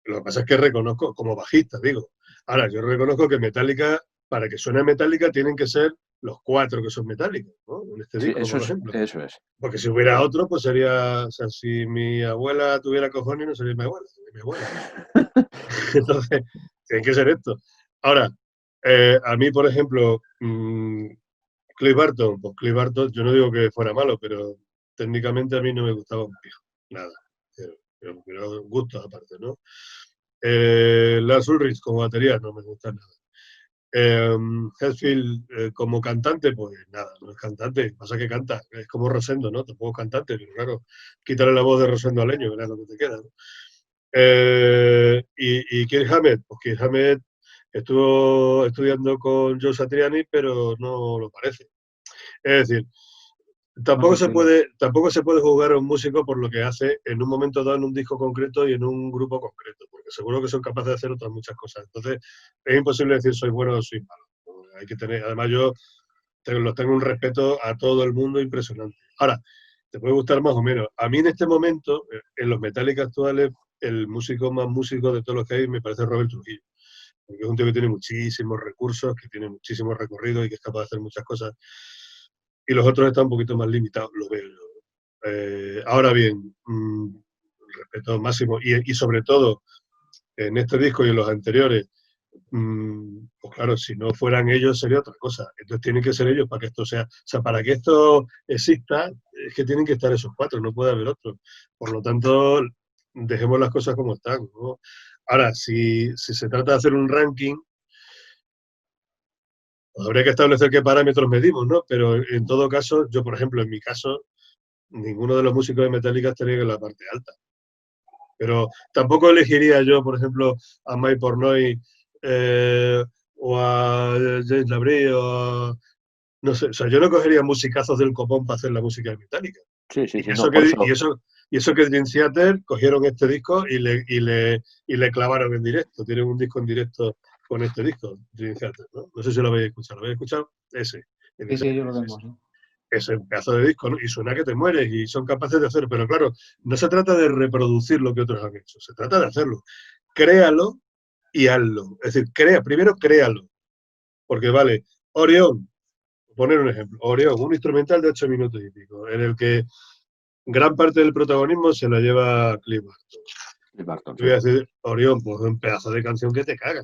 Lo que pasa es que reconozco, como bajista, digo. Ahora, yo reconozco que Metallica, para que suene Metallica, tienen que ser los 4 que son Metallica, ¿no? En este disco, por ejemplo. Eso es. Porque si hubiera otro, pues sería, o sea, si mi abuela tuviera cojones, no sería mi abuela, sería mi abuela. Entonces, tiene que ser esto. Ahora, a mí, por ejemplo, Cliff Burton, yo no digo que fuera malo, pero técnicamente a mí no me gustaba un pijo, nada. Pero gustos aparte, ¿no? Lars Ulrich como batería no me gusta nada. Hetfield como cantante, pues nada, no es cantante, pasa que canta, es como Rosendo, ¿no? Tampoco es cantante, pero claro, quítale la voz de Rosendo a Leño, verás lo que te queda, ¿no? Y Kirk Hammett, pues Kirk Hammett estuvo estudiando con Joe Satriani, pero no lo parece. Es decir, tampoco se puede juzgar a un músico por lo que hace en un momento dado en un disco concreto y en un grupo concreto, porque seguro que son capaces de hacer otras muchas cosas. Entonces, es imposible decir soy bueno o soy malo. Hay que tener, además yo tengo un respeto a todo el mundo impresionante. Ahora, te puede gustar más o menos. A mí en este momento, en los Metallica actuales, el músico más músico de todos los que hay me parece Robert Trujillo, porque es un tío que tiene muchísimos recursos, que tiene muchísimos recorridos y que es capaz de hacer muchas cosas. Y los otros están un poquito más limitados, lo veo yo. Ahora bien, respeto máximo y sobre todo en este disco y en los anteriores, pues claro, si no fueran ellos sería otra cosa. Entonces tienen que ser ellos para que esto sea, o sea, para que esto exista, es que tienen que estar esos 4, no puede haber otros. Por lo tanto, dejemos las cosas como están, ¿no? Ahora, si se trata de hacer un ranking, pues habría que establecer qué parámetros medimos, ¿no? Pero en todo caso, yo, por ejemplo, en mi caso, ninguno de los músicos de Metallica estaría en la parte alta. Pero tampoco elegiría yo, por ejemplo, a Mike Portnoy o a James Labrie o a, no sé, o sea, yo no cogería musicazos del copón para hacer la música de Metallica. Sí, y, no, eso que Dream Theater cogieron este disco y le clavaron en directo. Tienen un disco en directo con este disco, Dream Theater, ¿no? No sé si lo habéis escuchado. ¿Lo habéis escuchado? Ese. Sí, yo lo tengo, sí. Ese pedazo de disco, ¿no? Y suena que te mueres y son capaces de hacerlo. Pero claro, no se trata de reproducir lo que otros han hecho, se trata de hacerlo. Créalo y hazlo. Es decir, primero créalo. Porque vale, Orión, poner un ejemplo, Orión, un instrumental de 8 minutos y pico, en el que gran parte del protagonismo se la lleva Cliff Burton. Te voy a decir, Orión, pues un pedazo de canción que te caga.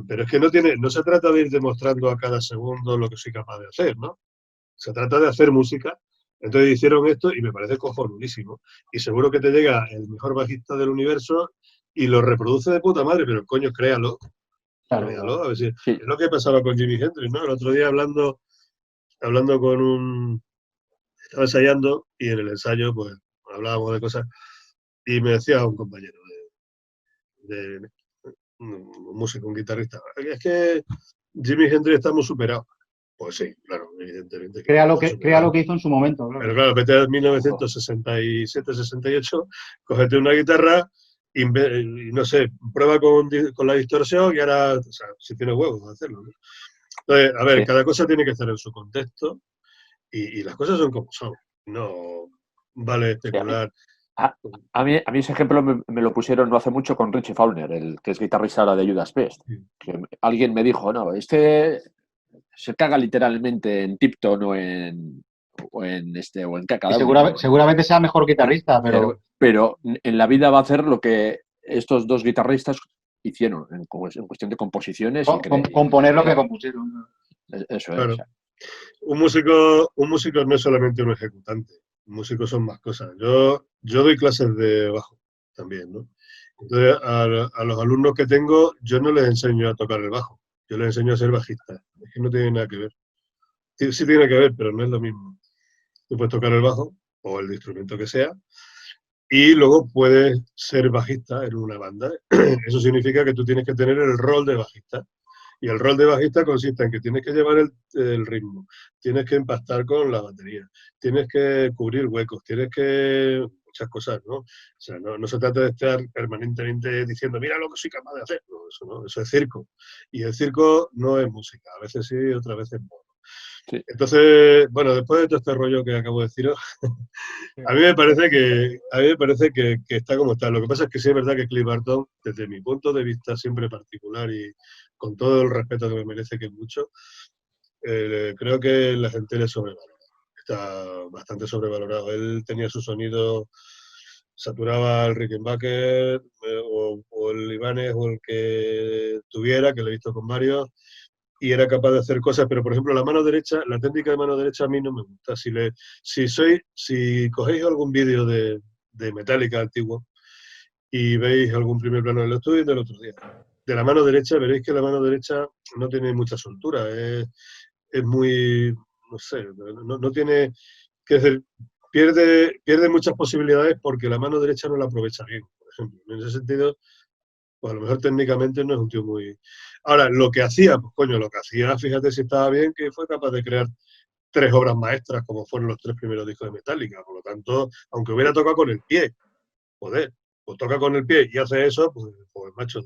Pero es que no se trata de ir demostrando a cada segundo lo que soy capaz de hacer, ¿no? Se trata de hacer música. Entonces hicieron esto y me parece cojonudísimo. Y seguro que te llega el mejor bajista del universo y lo reproduce de puta madre, pero coño, créalo. Claro, Créalo. A ver si, sí. es lo que pasaba con Jimi Hendrix, ¿no? El otro día hablando con estaba ensayando y en el ensayo pues hablábamos de cosas y me decía un compañero de un músico, un guitarrista, es que Jimi Hendrix está muy superado. Pues sí, claro, evidentemente. Crea lo que hizo en su momento. Claro. Pero claro, vete a 1967-68, cógete una guitarra y no sé, prueba con la distorsión y ahora, o sea, si tienes huevos de hacerlo, ¿no? Entonces, a ver, cada cosa tiene que estar en su contexto y las cosas son como son. No vale especular. A mí ese ejemplo me lo pusieron no hace mucho con Richie Faulkner, el que es guitarrista ahora de Judas Priest. Que alguien me dijo, no, se caga literalmente en Tipton o en Caca. Seguramente sea mejor guitarrista, pero en la vida va a hacer lo que estos dos guitarristas hicieron en cuestión de composiciones. Componer lo que compusieron. Eso claro. es. Un músico no es solamente un ejecutante. Un músico son más cosas. Yo doy clases de bajo también, ¿no? Entonces, a los alumnos que tengo, yo no les enseño a tocar el bajo. Yo les enseño a ser bajistas. Es que no tiene nada que ver. Sí tiene que ver, pero no es lo mismo. Tú puedes tocar el bajo o el instrumento que sea y luego puedes ser bajista en una banda. Eso significa que tú tienes que tener el rol de bajista. Y el rol de bajista consiste en que tienes que llevar el ritmo, tienes que empastar con la batería, tienes que cubrir huecos, tienes que muchas cosas, ¿no? O sea, no se trata de estar permanentemente diciendo, mira lo que soy capaz de hacer. No, eso es circo. Y el circo no es música, a veces sí, otras veces no. Sí. Entonces, bueno, después de todo este rollo que acabo de deciros, a mí me parece que está como está. Lo que pasa es que sí es verdad que Cliff Burton, desde mi punto de vista siempre particular y con todo el respeto que me merece, que es mucho, creo que la gente le sobrevalora. Está bastante sobrevalorado. Él tenía su sonido, saturaba el Rickenbacker o el Ibanez o el que tuviera, que lo he visto con varios, y era capaz de hacer cosas, pero por ejemplo la mano derecha, la técnica de mano derecha a mí no me gusta. Si cogéis algún vídeo de Metallica antiguo y veis algún primer plano del estudio del otro día, de la mano derecha veréis que la mano derecha no tiene mucha soltura, es muy, no sé, no tiene, que decir, pierde muchas posibilidades porque la mano derecha no la aprovecha bien, por ejemplo. En ese sentido, pues a lo mejor técnicamente no es un tío muy... Ahora, lo que hacía, pues coño, lo que hacía, fíjate si estaba bien, que fue capaz de crear 3 obras maestras como fueron los 3 primeros discos de Metallica. Por lo tanto, aunque hubiera tocado con el pie, joder, pues toca con el pie y hace eso, pues macho,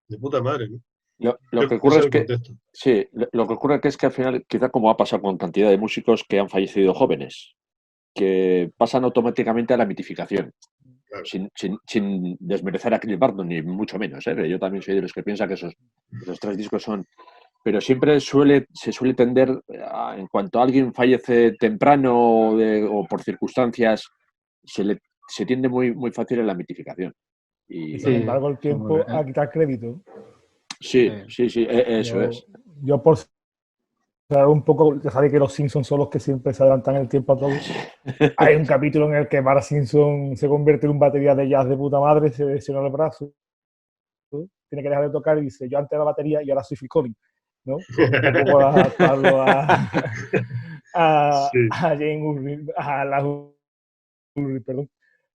de puta madre, ¿no? Lo que Ese ocurre es es el que, contexto. sí, lo que ocurre es que al final, quizá como ha pasado con cantidad de músicos que han fallecido jóvenes, que pasan automáticamente a la mitificación, Claro. sin desmerecer a Cliff Burton, ni mucho menos, ¿eh? Yo también soy de los que piensa que esos 3 discos son... Pero siempre se suele tender, en cuanto alguien fallece temprano o por circunstancias, se tiende muy fácil a la mitificación. Y Y sin Sí, embargo, el tiempo a quitar crédito. sí, eso es. Yo por saber un poco, ya sabéis que los Simpsons son los que siempre se adelantan el tiempo a todo. Hay un capítulo en el que Bart Simpson se convierte en un batería de jazz de puta madre, se lesiona el brazo, tiene que dejar de tocar y dice, yo antes era batería y ahora soy Phil Collins, ¿no? Un poco adaptarlo Sí. a Jane Urri, a la Urri, perdón.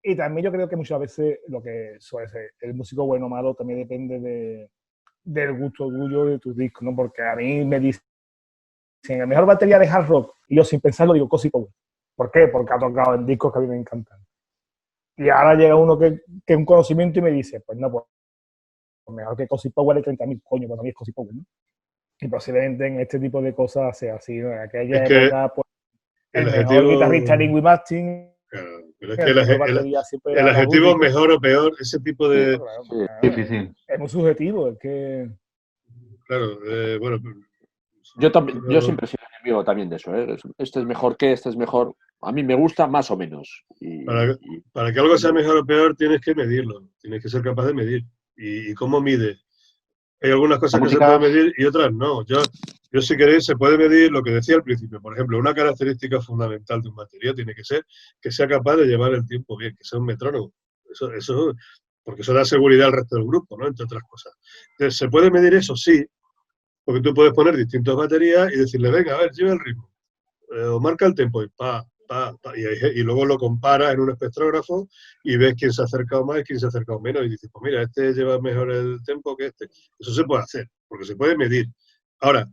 Y también yo creo que muchas veces lo que suele ser el músico bueno o malo también depende del gusto tuyo de tu disco, ¿no? Porque a mí me dicen la mejor batería de hard rock y yo sin pensarlo digo Cozy Powell. ¿Por qué? Porque ha tocado en discos que a mí me encantan. Y ahora llega uno que es un conocimiento y me dice, pues no, pues mejor que Cozy Powell de 30.000, coño, para mí es Cozy Powell, ¿no? Y posiblemente en este tipo de cosas sea así, ¿no? En aquella Es que época, pues, el el mejor guitarrista era adjetivo, Ingrid Martin, claro, pero es que el mejor batería siempre era el la adjetivo Woody, ¿no? mejor o peor, ese tipo Sí, de, Claro, sí. difícil. es muy subjetivo, es que... claro, bueno, Yo siempre he sido enemigo también de eso, ¿eh? Este es mejor que, este es mejor. A mí me gusta más o menos. para que algo sea mejor o peor tienes que medirlo, tienes que ser capaz de medir. ¿Y cómo mide? Hay algunas La cosas que se música, pueden medir y otras no. Yo si queréis, se puede medir lo que decía al principio. Por ejemplo, una característica fundamental de un batería tiene que ser que sea capaz de llevar el tiempo bien, que sea un metrónomo. Eso, porque eso da seguridad al resto del grupo, ¿no? Entre otras cosas. Entonces, ¿se puede medir eso? Sí, porque tú puedes poner distintas baterías y decirle, venga, a ver, lleva el ritmo. O marca el tempo y y luego lo comparas en un espectrógrafo y ves quién se ha acercado más y quién se ha acercado menos y dices, pues mira, este lleva mejor el tempo que este. Eso se puede hacer, porque se puede medir. Ahora,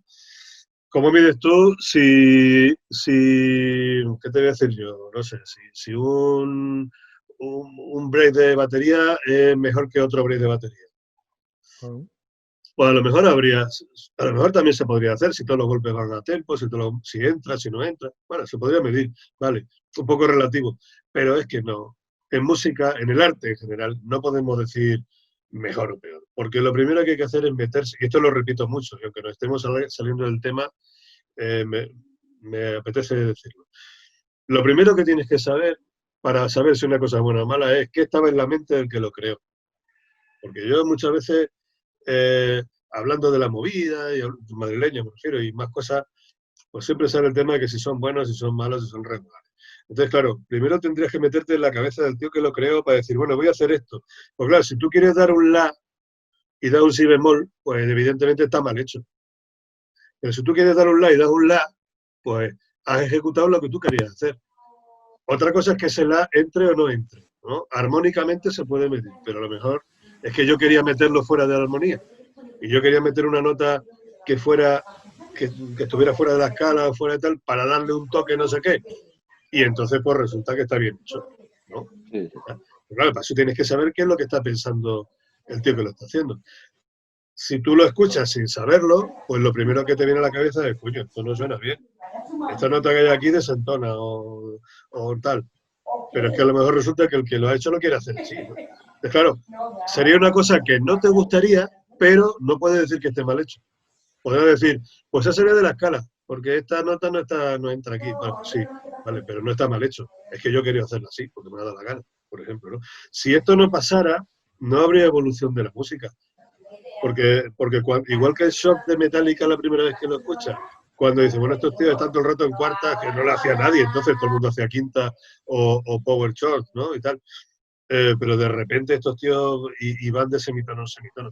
¿cómo mides tú qué te voy a decir yo? No sé, si un break de batería es mejor que otro break de batería? Pues a lo mejor también se podría hacer si todos los golpes van a tempo, si entra, si no entra. Bueno, se podría medir, vale, un poco relativo. Pero es que no. En música, en el arte en general, no podemos decir mejor o peor. Porque lo primero que hay que hacer es meterse, y esto lo repito mucho, y aunque no estemos saliendo del tema, me apetece decirlo. Lo primero que tienes que saber, para saber si una cosa es buena o mala, es qué estaba en la mente del que lo creó. Porque yo muchas veces hablando de la movida, y madrileño me refiero, y más cosas, pues siempre sale el tema de que si son buenos, si son malos, si son regulares. Entonces, claro, primero tendrías que meterte en la cabeza del tío que lo creó para decir, bueno, voy a hacer esto. Pues claro, si tú quieres dar un la y dar un si bemol, pues evidentemente está mal hecho. Pero si tú quieres dar un la y das un la, pues has ejecutado lo que tú querías hacer. Otra cosa es que ese la entre o no entre, ¿no? Armónicamente se puede medir, pero a lo mejor es que yo quería meterlo fuera de la armonía. Y yo quería meter una nota que estuviera fuera de la escala o fuera de tal, para darle un toque no sé qué. Y entonces, pues resulta que está bien hecho, ¿no? Sí, sí. Pero claro, para eso tienes que saber qué es lo que está pensando el tío que lo está haciendo. Si tú lo escuchas sin saberlo, pues lo primero que te viene a la cabeza es, coño, esto no suena bien. Esta nota que hay aquí desentona o tal. Pero es que a lo mejor resulta que el que lo ha hecho lo quiere hacer así, ¿no? Entonces, claro, sería una cosa que no te gustaría, pero no puedes decir que esté mal hecho. Podrías decir, pues esa sería de la escala, porque esta nota no entra aquí. Bueno, sí, vale, pero no está mal hecho. Es que yo quería hacerlo así, porque me ha dado la gana, por ejemplo, ¿no? Si esto no pasara, no habría evolución de la música. Porque igual que el shock de Metallica la primera vez que lo escuchas, cuando dice, bueno, estos tíos están todo el rato en cuarta, que no lo hacía nadie, entonces todo el mundo hacía quinta o power short, ¿no? Y tal. Pero de repente estos tíos y van de semitono en semitono,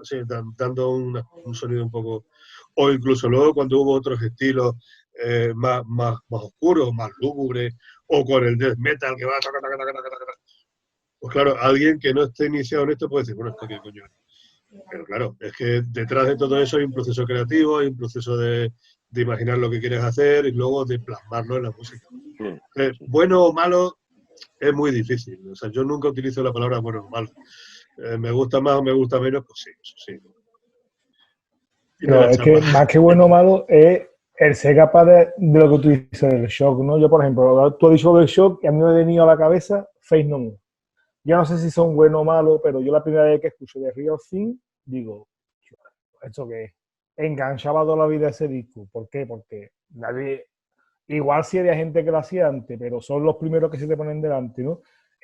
sí, dando un sonido un poco... O incluso luego cuando hubo otros estilos más oscuros, más lúgubres, o con el death metal que va... Pues claro, alguien que no esté iniciado en esto puede decir, bueno, ¿esto qué coño es? Pero claro, es que detrás de todo eso hay un proceso creativo, hay un proceso de imaginar lo que quieres hacer y luego de plasmarlo en la música. Sí. Bueno o malo es muy difícil. O sea, yo nunca utilizo la palabra bueno o malo. Me gusta más o me gusta menos, pues sí, eso sí. Y Pero es que más que bueno o malo es el ser capaz de lo que tú dices del shock, ¿no? Yo, por ejemplo, tú has dicho del shock y a mí me ha venido a la cabeza Faith No More. Yo no sé si son buenos o malos, pero yo la primera vez que escucho de Real Thing, digo, ¿esto qué es? Enganchaba toda la vida ese disco. ¿Por qué? Porque nadie... Igual sí había gente que lo hacía antes, pero son los primeros que se te ponen delante, ¿no?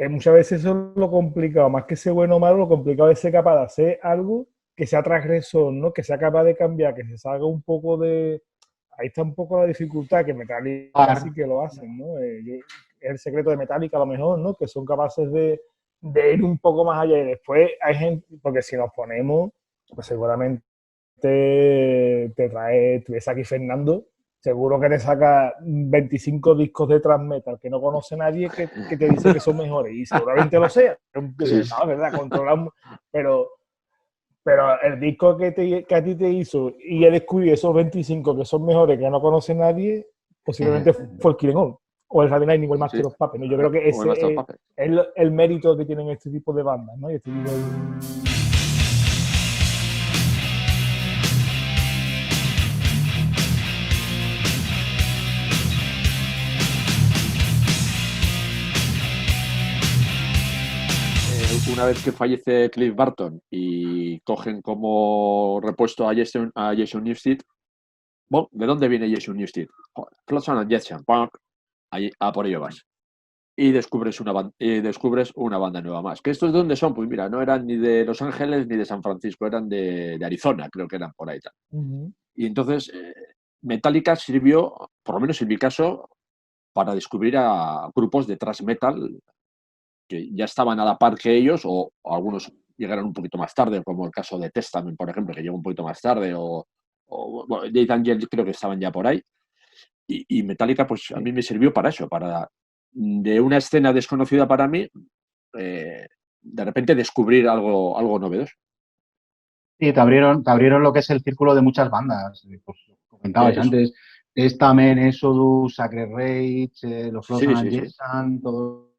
Muchas veces eso es lo complicado, más que ser bueno o malo, lo complicado es ser capaz de hacer algo que sea transgresor, ¿no? Que sea capaz de cambiar, que se salga un poco de... Ahí está un poco la dificultad, que Metallica sí que lo hacen, ¿no? Es el secreto de Metallica a lo mejor, ¿no? Que son capaces de ir un poco más allá y después hay gente, porque si nos ponemos, pues seguramente estuviese aquí Fernando, seguro que te saca 25 discos de thrash metal que no conoce nadie que te dice que son mejores y seguramente lo sea. Sí. No, ¿verdad? Controlamos, pero el disco que a ti te hizo y he descubierto esos 25 que son mejores que no conoce nadie, posiblemente fue el Killing All o el Friday Night Night Master of Puppets, ¿no? Yo creo que ese es el mérito que tienen este tipo de bandas, ¿no? Y este tipo de... Una vez que fallece Cliff Burton y cogen como repuesto a Jason Newsted, bueno, ¿de dónde viene Jason Newsted? Flotsam and Jetsam, a por ello vas. Y descubres una banda nueva más. ¿Que estos de dónde son? Pues mira, no eran ni de Los Ángeles ni de San Francisco, eran de Arizona, creo que eran por ahí. Y entonces Metallica sirvió, por lo menos en mi caso, para descubrir a grupos de thrash metal que ya estaban a la par que ellos, o algunos llegaron un poquito más tarde, como el caso de Testament, por ejemplo, que llegó un poquito más tarde, o bueno, Death Angel creo que estaban ya por ahí. Y Metallica, pues a mí me sirvió para eso, para de una escena desconocida para mí, de repente descubrir algo novedoso. Sí, te abrieron lo que es el círculo de muchas bandas. Pues comentabas antes, Testament, Exodus, Sacred Rage, los Flotsam and Jetsam, todo.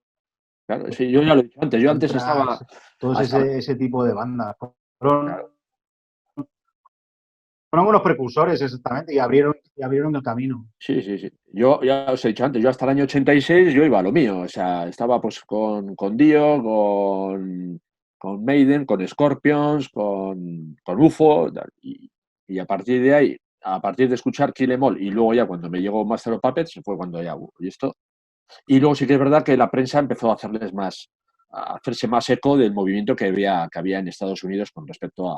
Claro, sí, yo ya lo he dicho antes. Yo antes estaba... Todos ese tipo de bandas. Fueron unos precursores, exactamente, y abrieron el camino. Sí. Yo ya os he dicho antes, yo hasta el año 86 yo iba a lo mío. O sea, estaba pues con Dio, con Maiden, con Scorpions, con UFO, y a partir de ahí, a partir de escuchar Kill 'Em All, y luego ya cuando me llegó Master of Puppets, fue cuando ya y esto. Y luego sí que es verdad que la prensa empezó a hacerse más eco del movimiento que había en Estados Unidos con respecto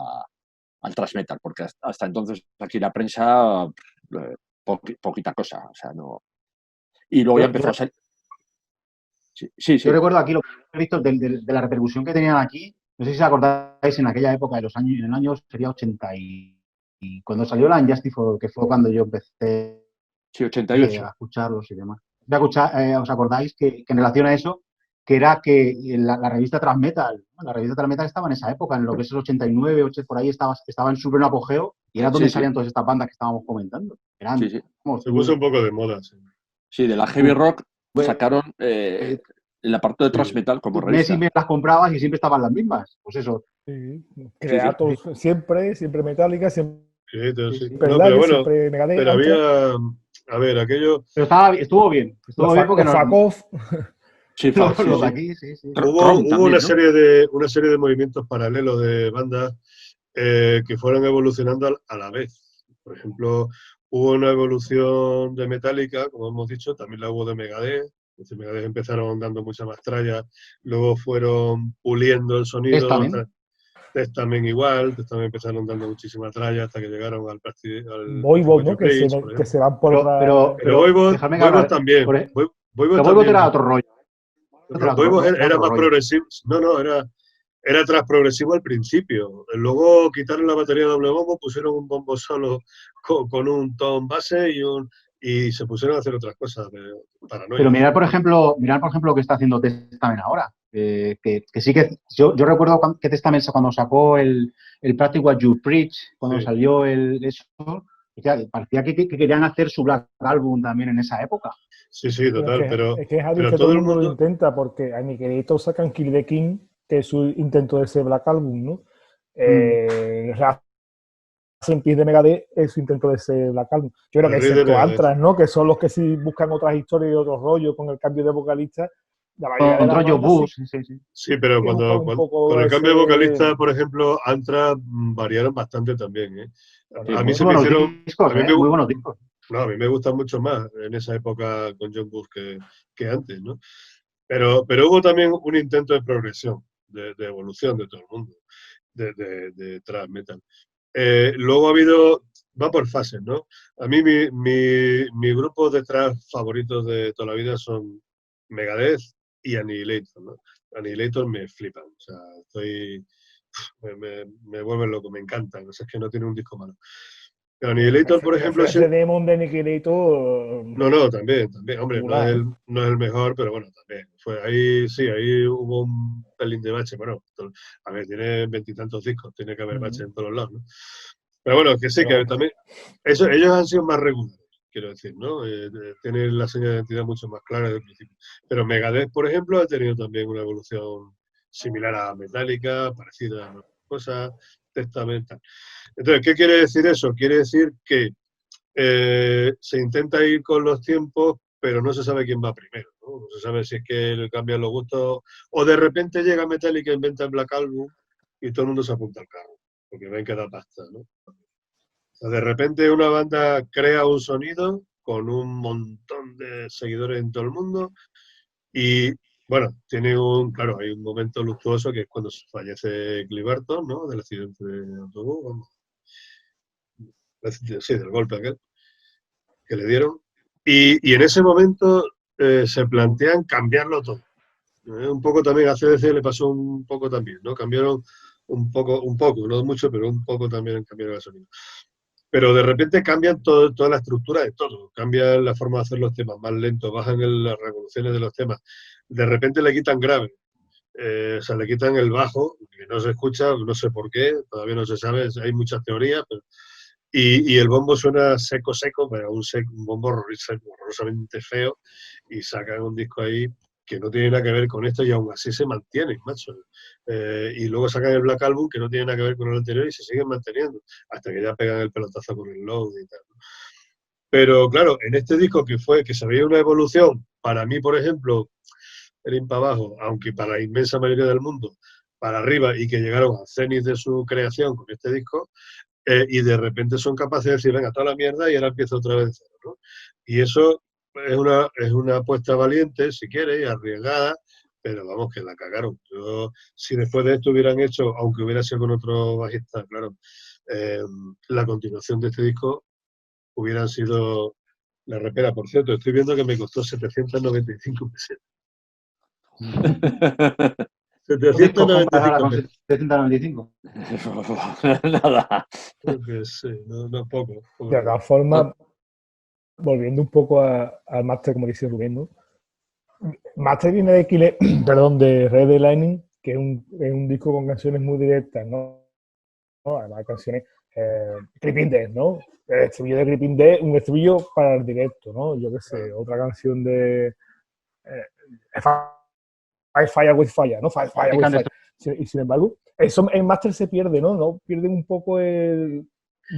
al thrash metal, porque hasta entonces aquí la prensa poquita cosa, o sea, no. Y luego ya empezó a salir. Sí. Yo recuerdo aquí lo que he visto de la repercusión que tenían aquí. No sé si os acordáis en aquella época, en el año sería 80 y cuando salió la Injustice for All, que fue cuando yo empecé 88. A escucharlos y demás. ¿Os acordáis que en relación a eso, que era que la revista Thrash Metal, ¿no? La revista Thrash Metal estaba en esa época, en lo que es el 89, 80, por ahí estaba en su pleno apogeo y era donde salían todas estas bandas que estábamos comentando. Se puso un poco de moda. Sí, de la heavy rock sacaron el apartado de thrash Sí. metal como Mes revista. y mes las comprabas y siempre estaban las mismas. Pues eso. Sí. Creator siempre Metallica, siempre Sí, sí. Sí. No, pero Slayer, bueno, siempre Megadeth, pero Anthrax, había, a ver, aquello, Pero estuvo bien porque los Fuck Off. Sí, sí, los de sí. aquí, sí. hubo También, una ¿no? una serie de movimientos paralelos de bandas que fueron evolucionando a la vez. Por ejemplo, hubo una evolución de Metallica, como hemos dicho, también la hubo de Megadeth. Entonces, Megadeth empezaron dando mucha más tralla, luego fueron puliendo el sonido. Testament. Testament igual, Testament empezaron dando muchísima tralla hasta que llegaron al Voivod, ¿no? Judas Priest, por Que ejemplo. se van por otra. Pero Voivod, dejadme que Voivod hablar. también, Voivod Pero Voivod también. era otro rollo. Voivod Era era otro más rollo. progresivo, no, era tras progresivo al principio. Luego quitaron la batería de doble bombo, pusieron un bombo solo con un tom base y se pusieron a hacer otras cosas de paranoia. Pero mirar, por ejemplo, lo que está haciendo Testament ahora. Que sí que. Yo recuerdo que Testament cuando sacó el Practice What You Preach, cuando Sí. salió eso, parecía que querían hacer su Black Album también en esa época. Sí, total, Es que Javi, pero que todo todo el el mundo lo mundo... intenta, porque Annihilator sacan Kill the King, que es su intento de ese Black Album, ¿no? Racing Peace de Megadeth es su intento de ese Black Album. Yo creo que El Rey de excepto Megadeth. Anthrax, ¿no? Que son los que sí buscan otras historias y otros rollos con el cambio de vocalista. La mayoría de Con las rollo bandas Bush. sí Sí, pero que buscan un con poco el cambio de ese... vocalista, por ejemplo, Anthrax variaron bastante también, ¿eh? A mí Muy se me buenos hicieron... discos, A mí me, muy buenos discos. no, a mí me gustan mucho más en esa época con John Bush que antes, ¿no? Pero hubo también un intento de progresión, de evolución de todo el mundo, de thrash metal. Luego ha habido, va por fases, ¿no? A mí mi grupo de thrash favoritos de toda la vida son Megadeth y Annihilator, ¿no? Annihilator me flipan, o sea, me vuelven loco, me encantan, o sea, es que no tiene un disco malo. Pero Annihilator, por ejemplo, Ese Demon de Annihilator... no, también, hombre, Regular, no es el mejor, pero bueno, también. Ahí hubo un pelín de bache. Bueno, a ver, tiene 20 y tantos discos, tiene que haber bache en todos los lados, ¿no? Pero bueno, que sí, pero que también. Ellos han sido más regulares, quiero decir, ¿no? Tienen la señal de identidad mucho más clara desde el principio. Pero Megadeth, por ejemplo, ha tenido también una evolución similar a Metallica, parecida a otras cosas, Testament. Entonces, ¿qué quiere decir eso? Quiere decir que se intenta ir con los tiempos, pero no se sabe quién va primero, ¿no? No se sabe si es que cambian los gustos o de repente llega Metallica, inventa el Black Album y todo el mundo se apunta al carro, porque ven que da pasta, ¿no? O sea, de repente una banda crea un sonido con un montón de seguidores en todo el mundo y, bueno, claro, hay un momento luctuoso que es cuando fallece Cliff Burton, ¿no? Del accidente de autobús, vamos. Sí, del golpe aquel que le dieron. Y en ese momento se plantean cambiarlo todo. Un poco también a CDC le pasó un poco también, ¿no? Cambiaron un poco, no mucho, pero un poco también cambiaron el sonido. Pero de repente cambian toda la estructura de todo. Cambian la forma de hacer los temas más lentos, bajan las revoluciones de los temas. De repente le quitan grave. O sea, le quitan el bajo, que no se escucha, no sé por qué, todavía no se sabe, hay muchas teorías, pero y el bombo suena seco, pero un bombo horrorosamente feo, y sacan un disco ahí que no tiene nada que ver con esto y aún así se mantienen, macho. Y luego sacan el Black Album que no tiene nada que ver con el anterior y se siguen manteniendo, hasta que ya pegan el pelotazo con el Load y tal. Pero claro, en este disco que se veía una evolución, para mí, por ejemplo, era ir para abajo, aunque para la inmensa mayoría del mundo, para arriba, y que llegaron al cenit de su creación con este disco, y de repente son capaces de decir, venga, toda la mierda y ahora empiezo otra vez de cero, ¿no? Y eso es una apuesta valiente, si quieres, arriesgada, pero vamos, que la cagaron. Si después de esto hubieran hecho, aunque hubiera sido con otro bajista, claro, la continuación de este disco hubieran sido la repera. Por cierto, estoy viendo que me costó 795 pesetas. 795 pesetas. 795. Nada. Sí, no es poco. De todas formas, volviendo un poco al máster, como dice Rubén, ¿no? Máster viene de Red the Lightning, que es un disco con canciones muy directas, ¿no? Además, canciones Creeping Death, ¿no? El estribillo de Creeping Death, un estribillo para el directo, ¿no? Yo qué sé, otra canción de Fire with Fire, ¿no? Fire with Fire. Y sin embargo, eso en Master se pierde, ¿no? No pierden un poco el...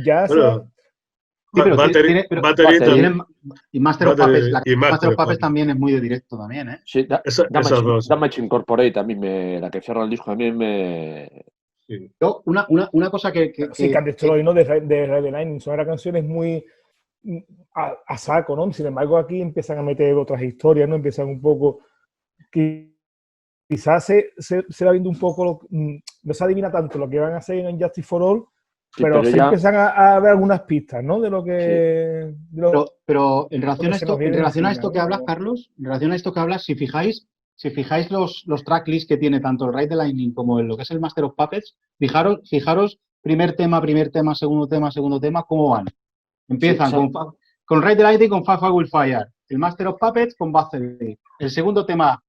Ya Bueno, Sí, pero Battery tienen, y Master of Puppets, y Master of Puppets también es muy de directo también, ¿eh? Sí, esas dos. Damage Incorporate, a mí la que cierra el disco, a mí me... Sí. Yo, una cosa que sí, Can Destroy, ¿no? De Ride the Lightning, son canciones muy a saco, ¿no? Sin embargo, aquí empiezan a meter otras historias, ¿no? Empiezan un poco... Quizás se va viendo un poco, no se adivina tanto lo que van a hacer en Justice for All, sí, pero se empiezan a ver algunas pistas, ¿no? De lo que... Sí. Pero en relación a esto que hablas, Carlos, en relación a esto que hablas, si fijáis los tracklists que tiene tanto el Ride the Lightning como lo que es el Master of Puppets, fijaros primer tema, segundo tema, ¿cómo van? Empiezan con Ride the Lightning con Fire Will Fire, el Master of Puppets con Battery. El segundo tema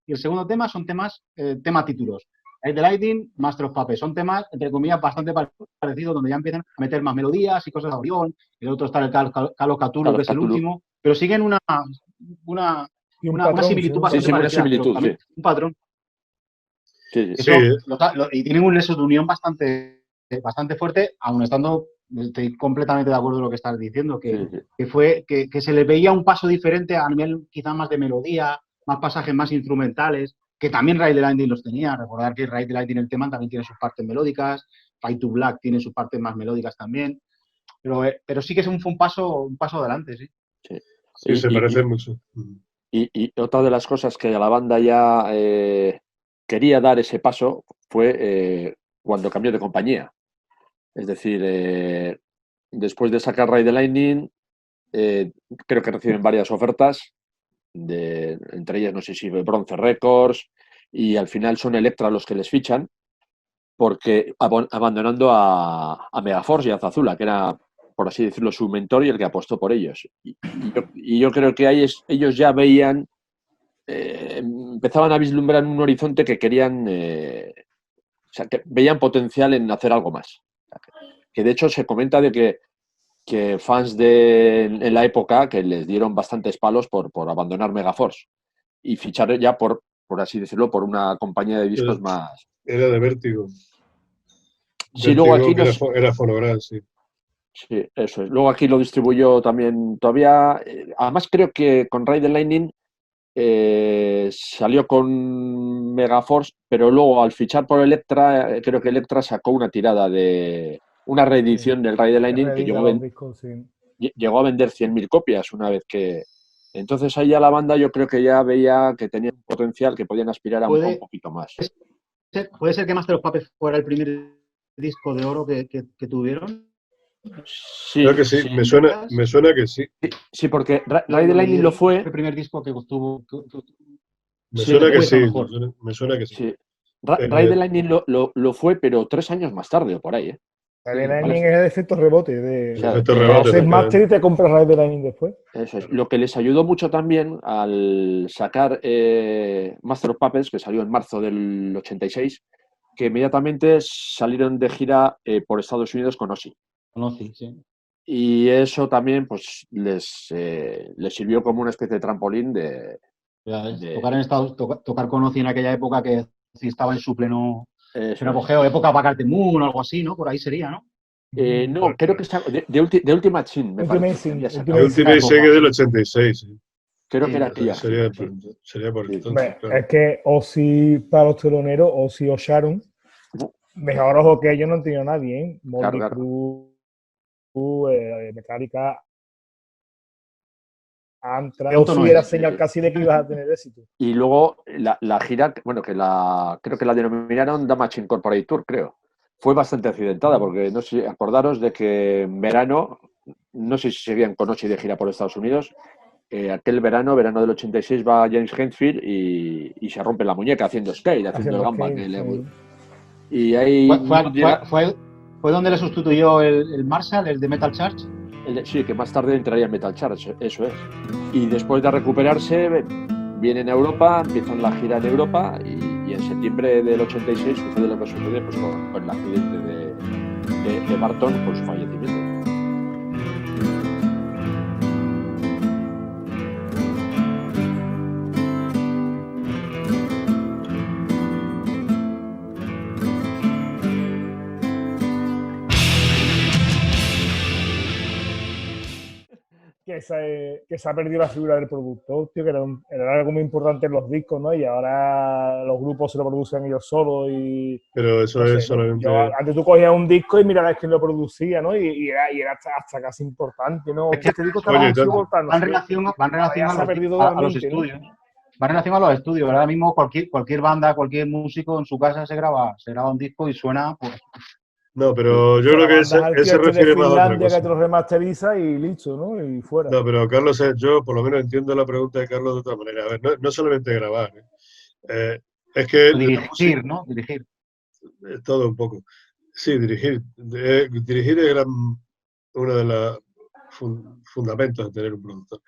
son temas, tema títulos. Ride the Lightning, Master of Puppets. Son temas, entre comillas, bastante parecidos, donde ya empiezan a meter más melodías y cosas de Orión. El otro está el Call of Cthulhu, que es el último. Pero siguen una similitud bastante parecida. Sí. Un patrón. Sí. Y tienen esos de unión bastante fuerte, aun estando... Estoy completamente de acuerdo con lo que estás diciendo, que se les veía un paso diferente a nivel quizás más de melodía, más pasajes más instrumentales, que también Ride the Lightning los tenía. Recordar que Ride the Lightning, el tema, también tiene sus partes melódicas, Fight to Black tiene sus partes más melódicas también, pero sí que fue un paso adelante, sí. Sí, se parecen mucho. Y otra de las cosas que la banda ya quería dar ese paso fue cuando cambió de compañía. Es decir, después de sacar Ride the Lightning, creo que reciben varias ofertas, entre ellas no sé si Bronze Records, y al final son Elektra los que les fichan, porque abandonando a Megaforce y a Zazula, que era, por así decirlo, su mentor y el que apostó por ellos. Y yo creo que ahí ellos ya veían, empezaban a vislumbrar un horizonte que querían, o sea, que veían potencial en hacer algo más. Que de hecho se comenta de que fans en la época que les dieron bastantes palos por abandonar Megaforce y fichar ya por así decirlo, por una compañía de discos más... Era de Vértigo. Sí, luego aquí era Fonogram, sí. Sí, eso es. Luego aquí lo distribuyó también todavía. Además creo que con Ride the Lightning salió con Megaforce, pero luego al fichar por Elektra, creo que Elektra sacó una tirada de... una reedición del Ride the Lightning que llegó a vender 100.000 copias una vez que... Entonces ahí ya la banda yo creo que ya veía que tenía un potencial, que podían aspirar a un poquito más. ¿Puede ser que Master of Puppets fuera el primer disco de oro que tuvieron? Sí, creo que sí. Me suena que sí. Sí, porque Ride the Lightning lo fue... El primer disco que tuvo... Me suena que sí. Me suena que sí. Ride the Lightning lo fue, pero 3 años más tarde o por ahí, Ride the Lightning es el efecto rebote. Haces Master y te compras Ride the Lightning después. Eso es. Lo que les ayudó mucho también al sacar Master of Puppets, que salió en marzo del 86, que inmediatamente salieron de gira por Estados Unidos con Ozzy. Sí. Y eso también pues les sirvió como una especie de trampolín tocar con Ozzy en aquella época que estaba en su pleno apogeo, época Bacarte Moon o algo así, ¿no? Por ahí sería, ¿no? No, creo que está de Ultimate Sin, me parece. Ultimate Sin es del 86, sí. Creo que era aquella. Sería por entonces. Claro. Es que Ozzy, para los teloneros, Ozzy o Sharon, mejor ojo que ellos no han tenido nadie, ¿eh? Motley Crue, Metallica, Anthrax. Ozzy era señal casi de que ibas a tener éxito. Y luego la gira, bueno, creo que la denominaron Damage Incorporate Tour, creo. Fue bastante accidentada, porque no sé, acordaros de que en verano, no sé si seguían con Ozzy de gira por Estados Unidos, aquel verano del 86, va James Hetfield y se rompe la muñeca haciendo skate, haciendo el gamba. Y ahí... ¿Fue donde le sustituyó el Marshall, el de Metal Church? Sí, que más tarde entraría en Metal Church, eso es. Y después de recuperarse, vienen a Europa, empiezan la gira en Europa y en septiembre del 86 sucede lo que sucede pues, con el accidente de Barton por su fallecimiento. que se ha perdido la figura del productor, tío, que era algo muy importante en los discos, ¿no? Y ahora los grupos se lo producen ellos solos y... Pero eso no es sé, solamente... antes tú cogías un disco y mirabas quién lo producía, ¿no? Y era hasta casi importante, ¿no? Es que, Este disco está oye, producido por tal, no van sé en qué. relación, Ya se ha perdido a los totalmente, ¿no? estudios. Va en relación a los estudios. Ahora mismo cualquier banda, cualquier músico en su casa se graba un disco y suena, pues, No, pero yo Se la creo que mandas al él tío se este de refiere más a otra Finlandia que cosa. te lo remasteriza y listo, ¿no? Y fuera. No, pero Carlos, yo por lo menos entiendo la pregunta de Carlos de otra manera. A ver, no solamente grabar, ¿eh? Es que la música, dirigir, ¿no? Dirigir. todo un poco. Sí, dirigir. Dirigir es uno de los fundamentos de tener un productor.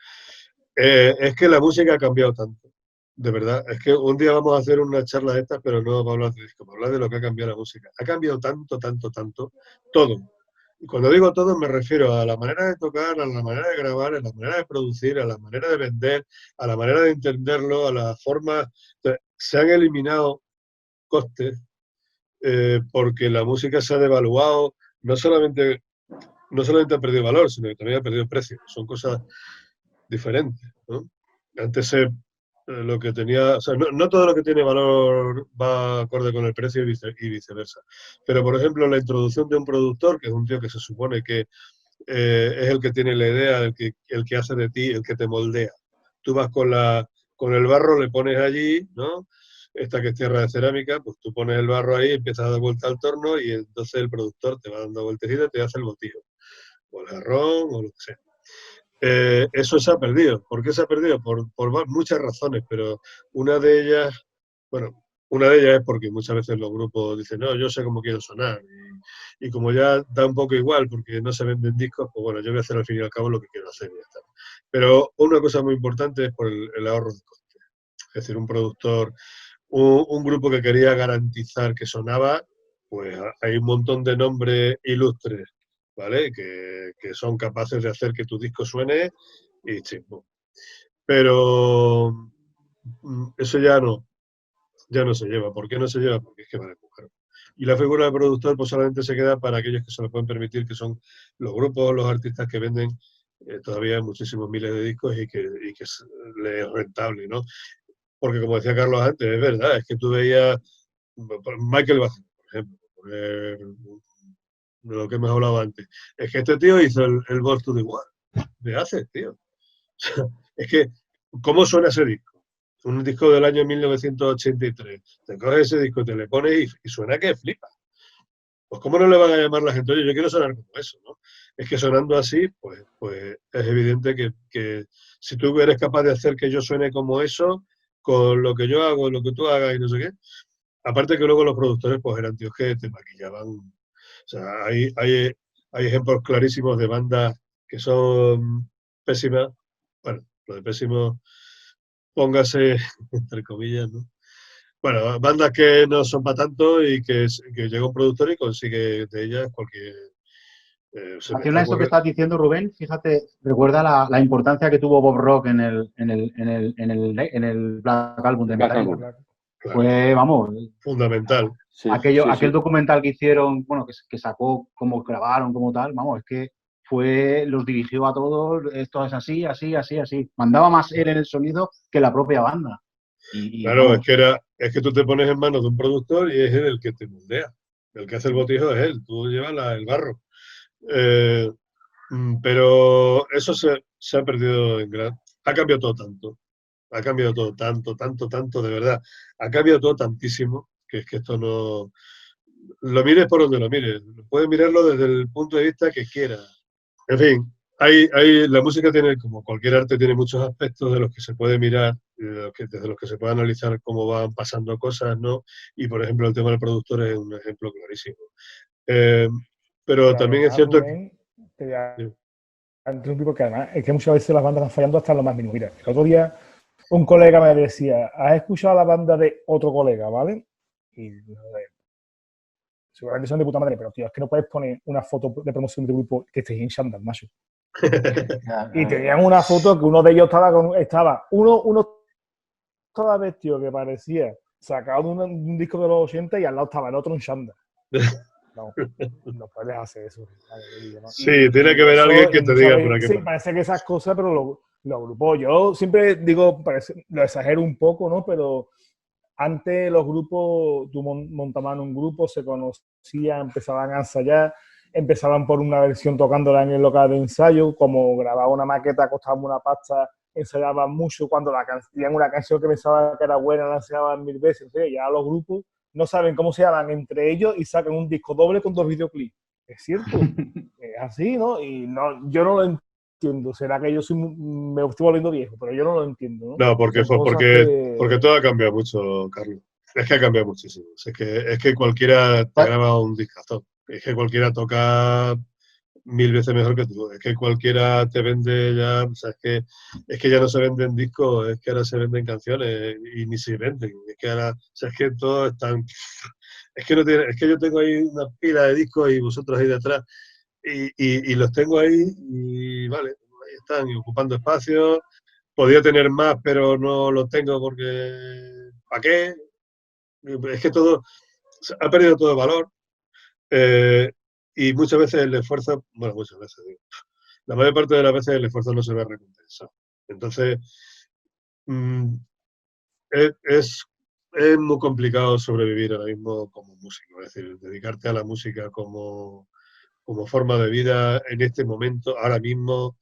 Es que la música ha cambiado tanto, de verdad. Es que un día vamos a hacer una charla de estas, pero no vamos a hablar de disco, vamos a hablar de lo que ha cambiado la música. Ha cambiado tanto, tanto, tanto, todo. Y cuando digo todo me refiero a la manera de tocar, a la manera de grabar, a la manera de producir, a la manera de vender, a la manera de entenderlo, a la forma... Se han eliminado costes porque la música se ha devaluado, no solamente ha perdido valor, sino que también ha perdido precio. Son cosas diferentes, ¿no? Antes lo que tenía, o sea, no todo lo que tiene valor va acorde con el precio y viceversa. Pero, por ejemplo, la introducción de un productor, que es un tío que se supone que es el que tiene la idea, el que hace de ti, el que te moldea. Tú vas con el barro, le pones allí, ¿no? Esta que es tierra de cerámica, pues tú pones el barro ahí, empiezas a dar vuelta al torno y entonces el productor te va dando vueltecitas y te hace el botillo, o el jarrón, o lo que sea. Eso se ha perdido. ¿Por qué se ha perdido? Por muchas razones, pero una de ellas, bueno, una de ellas es porque muchas veces los grupos dicen, no, yo sé cómo quiero sonar. Y como ya da un poco igual porque no se venden discos, pues bueno, yo voy a hacer al fin y al cabo lo que quiero hacer y ya está. Pero una cosa muy importante es por el ahorro de costes. Es decir, un productor, un grupo que quería garantizar que sonaba, pues hay un montón de nombres ilustres, ¿vale? Que son capaces de hacer que tu disco suene y chimpum. Pero eso ya no se lleva. ¿Por qué no se lleva? Porque es que vale muy caro. Y la figura del productor pues solamente se queda para aquellos que se lo pueden permitir, que son los grupos, los artistas que venden todavía muchísimos miles de discos y que les es rentable, ¿no? Porque como decía Carlos antes, es verdad, es que tú veías Michael Bublé, por ejemplo, de lo que hemos hablado antes. Es que este tío hizo el Born to the Wall. ¿Qué haces, tío? Es que, ¿cómo suena ese disco? Un disco del año 1983. Te coges ese disco, te le pones y suena que flipa. Pues ¿cómo no le van a llamar la gente? Oye, yo quiero sonar como eso, ¿no? Es que sonando así, pues es evidente que si tú eres capaz de hacer que yo suene como eso, con lo que yo hago, lo que tú hagas y no sé qué. Aparte que luego los productores pues eran tíos que te maquillaban. O sea, hay ejemplos clarísimos de bandas que son pésimas. Bueno, lo de pésimo, póngase entre comillas, ¿no? Bueno, bandas que no son para tanto y que llega un productor y consigue de ellas cualquier... En relación a esto que estás diciendo, Rubén, fíjate, recuerda la importancia que tuvo Bob Rock en el Black Album de Metallica. Claro, fue, vamos, fundamental. Sí, aquel documental que hicieron, bueno, que sacó, cómo grabaron, como tal, vamos, es que los dirigió a todos, esto es así, así, así, así. Mandaba más él en el sonido que la propia banda. Claro, vamos, es que tú te pones en manos de un productor y es él el que te moldea. El que hace el botijo es él, tú llevas el barro. Pero eso se ha perdido en gran... Ha cambiado todo tanto. Ha cambiado todo tanto, tanto, tanto, de verdad. Ha cambiado todo tantísimo que es que esto no... Lo mires por donde lo mires. Puedes mirarlo desde el punto de vista que quieras. En fin, la música tiene, como cualquier arte, tiene muchos aspectos de los que se puede mirar, desde los que se puede analizar cómo van pasando cosas, ¿no? Y, por ejemplo, el tema del productor es un ejemplo clarísimo. Pero también es cierto Rubén, porque además es que muchas veces las bandas están fallando hasta en lo más mínimo. Mira, el otro día un colega me decía, ¿has escuchado la banda de otro colega, vale? Y seguramente son de puta madre, pero tío, es que no puedes poner una foto de promoción de grupo que estés en chándal, macho. Y tenían una foto que uno de ellos uno estaba vestido que parecía sacado de un disco de los 80 y al lado estaba el otro en chándal. no puedes hacer eso. ¿No? Sí, tiene que haber alguien que te diga por aquí. Sí, parece que esas cosas, pero los grupos, yo siempre digo, lo exagero un poco, ¿no? Pero antes los grupos, tú montaban un grupo, se conocían, empezaban a ensayar, empezaban por una versión tocándola en el local de ensayo, como grababa una maqueta, costaba una pasta, ensayaban mucho, cuando tenían una canción que pensaba que era buena, la ensayaban 1000 veces, ¿sí? Ya los grupos no saben cómo se llaman entre ellos y sacan un disco doble con 2 videoclips. Es cierto, es así, ¿no? Y no, yo no lo entiendo. Será que yo me estoy volviendo viejo, pero yo no lo entiendo, ¿no? No, porque todo ha cambiado mucho, Carlos. Es que ha cambiado muchísimo. Es que cualquiera te graba un discazo. Es que cualquiera toca 1000 veces mejor que tú. Es que cualquiera te vende ya, o sea, es que ya no se venden discos, es que ahora se venden canciones y ni se venden. Es que ahora, o sea, es que todo es tan, es que no tiene, es que yo tengo ahí una pila de discos y vosotros ahí detrás y los tengo ahí y vale, ahí están y ocupando espacio. Podía tener más, pero no lo tengo porque ¿para qué? Es que todo ha perdido todo valor. Y muchas veces el esfuerzo, bueno, muchas veces, digo, la mayor parte de las veces el esfuerzo no se ve recompensado. Entonces, es muy complicado sobrevivir ahora mismo como músico, es decir, dedicarte a la música como forma de vida en este momento, ahora mismo,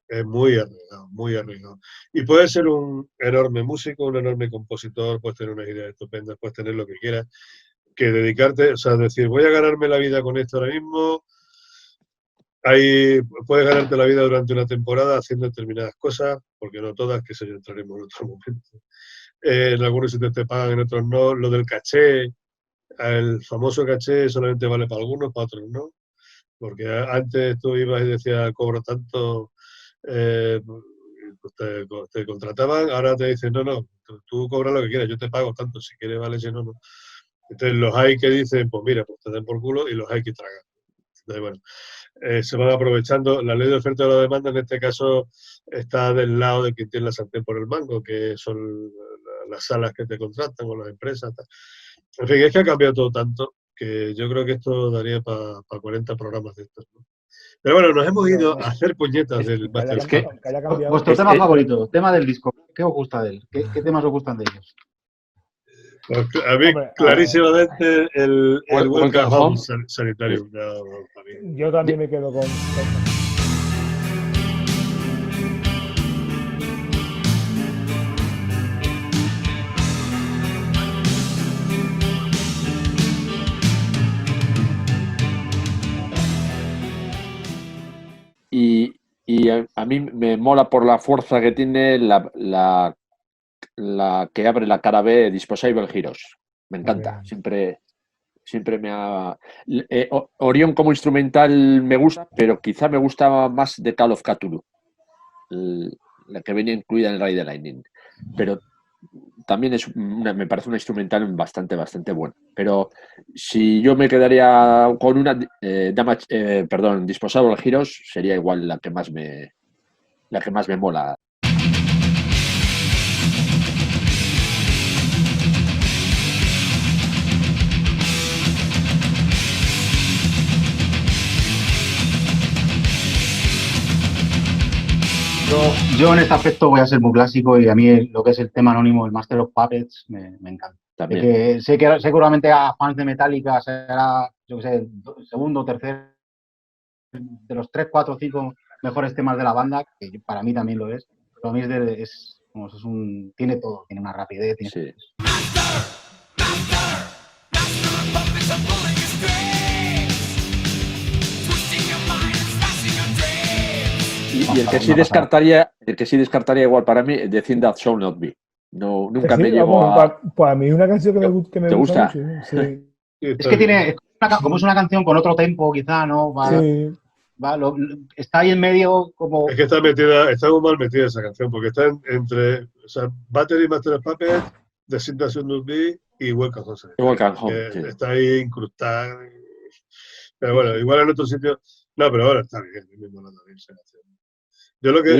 es muy arriesgado, muy arriesgado. Y puedes ser un enorme músico, un enorme compositor, puedes tener unas ideas estupendas, puedes tener lo que quieras, que dedicarte, o sea, decir, voy a ganarme la vida con esto ahora mismo. Ahí puedes ganarte la vida durante una temporada haciendo determinadas cosas, porque no todas, que eso ya entraremos en otro momento. En algunos sitios te pagan, en otros no. Lo del caché, el famoso caché solamente vale para algunos, para otros no. Porque antes tú ibas y decías, cobro tanto, pues te contrataban, ahora te dicen, no, tú cobras lo que quieras, yo te pago tanto, si quieres vale, si no, no. Entonces los hay que dicen, pues mira, pues te den por culo, y los hay que tragan. Entonces, bueno, se van aprovechando. La ley de oferta y la demanda en este caso está del lado de quien tiene la sartén por el mango, que son las salas que te contratan o las empresas. Tal. En fin, es que ha cambiado todo tanto que yo creo que esto daría para 40 programas de estos, ¿no? Pero bueno, nos hemos ido a hacer puñetas del Master. Vuestro tema favorito, tema del disco, ¿qué os gusta de él? ¿Qué temas os gustan de ellos? Pues a mí, clarísimamente, el Welcome Home Sanitarium. Yo también me quedo con... Y a mí me mola por la fuerza que tiene la que abre la cara B, Disposable Heroes. Me encanta. Siempre me ha... Orion como instrumental me gusta, pero quizá me gusta más de Call of Cthulhu, la que venía incluida en el Ride the Lightning. Pero también me parece una instrumental bastante buena. Pero si yo me quedaría con una Disposable Heroes, sería igual la que más me mola. Yo en este aspecto voy a ser muy clásico y a mí lo que es el tema anónimo, el Master of Puppets, me encanta. Sé que seguramente a fans de Metallica será, yo que sé, el segundo o tercer de los 3, 4, 5 mejores temas de la banda, que para mí también lo es. Pero a mí tiene todo, tiene una rapidez. Sí. Y el que sí descartaría igual para mí, The Thing That Shall Not Be. No, nunca me llegó a... Pues a mí es una canción que me gusta mucho. Sí. Es que tiene, como es una canción con otro tempo, quizá, ¿no? Está ahí en medio como... Es que está muy mal metida esa canción, porque está entre, o sea, Battery, Master of Puppets, The Thing That Shall Not Be y Welcome Home. Sí. Está ahí incrustada. Pero bueno, igual en otro sitio... No, pero ahora está bien, mismo la también esa canción. Yo lo que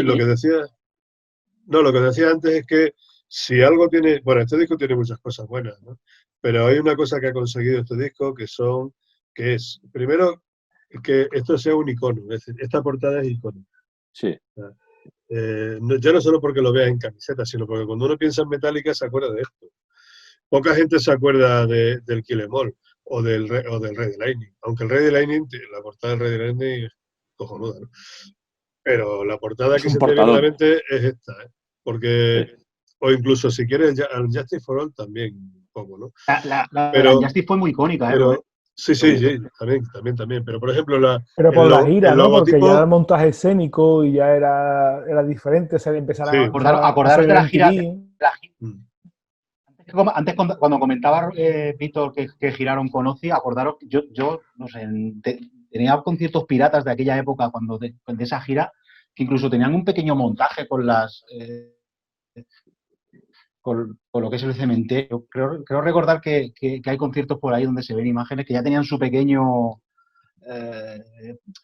decía antes es que si algo tiene, bueno, este disco tiene muchas cosas buenas, ¿no? Pero hay una cosa que ha conseguido este disco que son que es, primero, que esto sea un icono, es decir, esta portada es icónica. Sí. Ya no solo porque lo veas en camiseta, sino porque cuando uno piensa en Metallica se acuerda de esto. Poca gente se acuerda del Kill Em All o del Rey de Lightning, aunque el Rey de Lightning, la portada del Rey de Lightning es cojonuda, ¿no? Pero la portada Es que un se te viene a la portadón. mente es esta, ¿eh? Porque, Sí. o incluso si quieres, al Justice for All también un poco, ¿no? La Pero, Justice fue muy icónica, Rubén. pero sí, también. Pero, por ejemplo, Pero por la gira, el ¿no? Porque ya el logotipo, montaje escénico y ya era diferente, se empezar sí. a Acordaros hacer de el la gira. MTV. Antes, cuando comentaba Víctor que giraron con Ozzy, acordaros, yo no sé, tenía conciertos piratas de aquella época, de esa gira, que incluso tenían un pequeño montaje con con lo que es el cementerio. Creo recordar que hay conciertos por ahí donde se ven imágenes que ya tenían su pequeño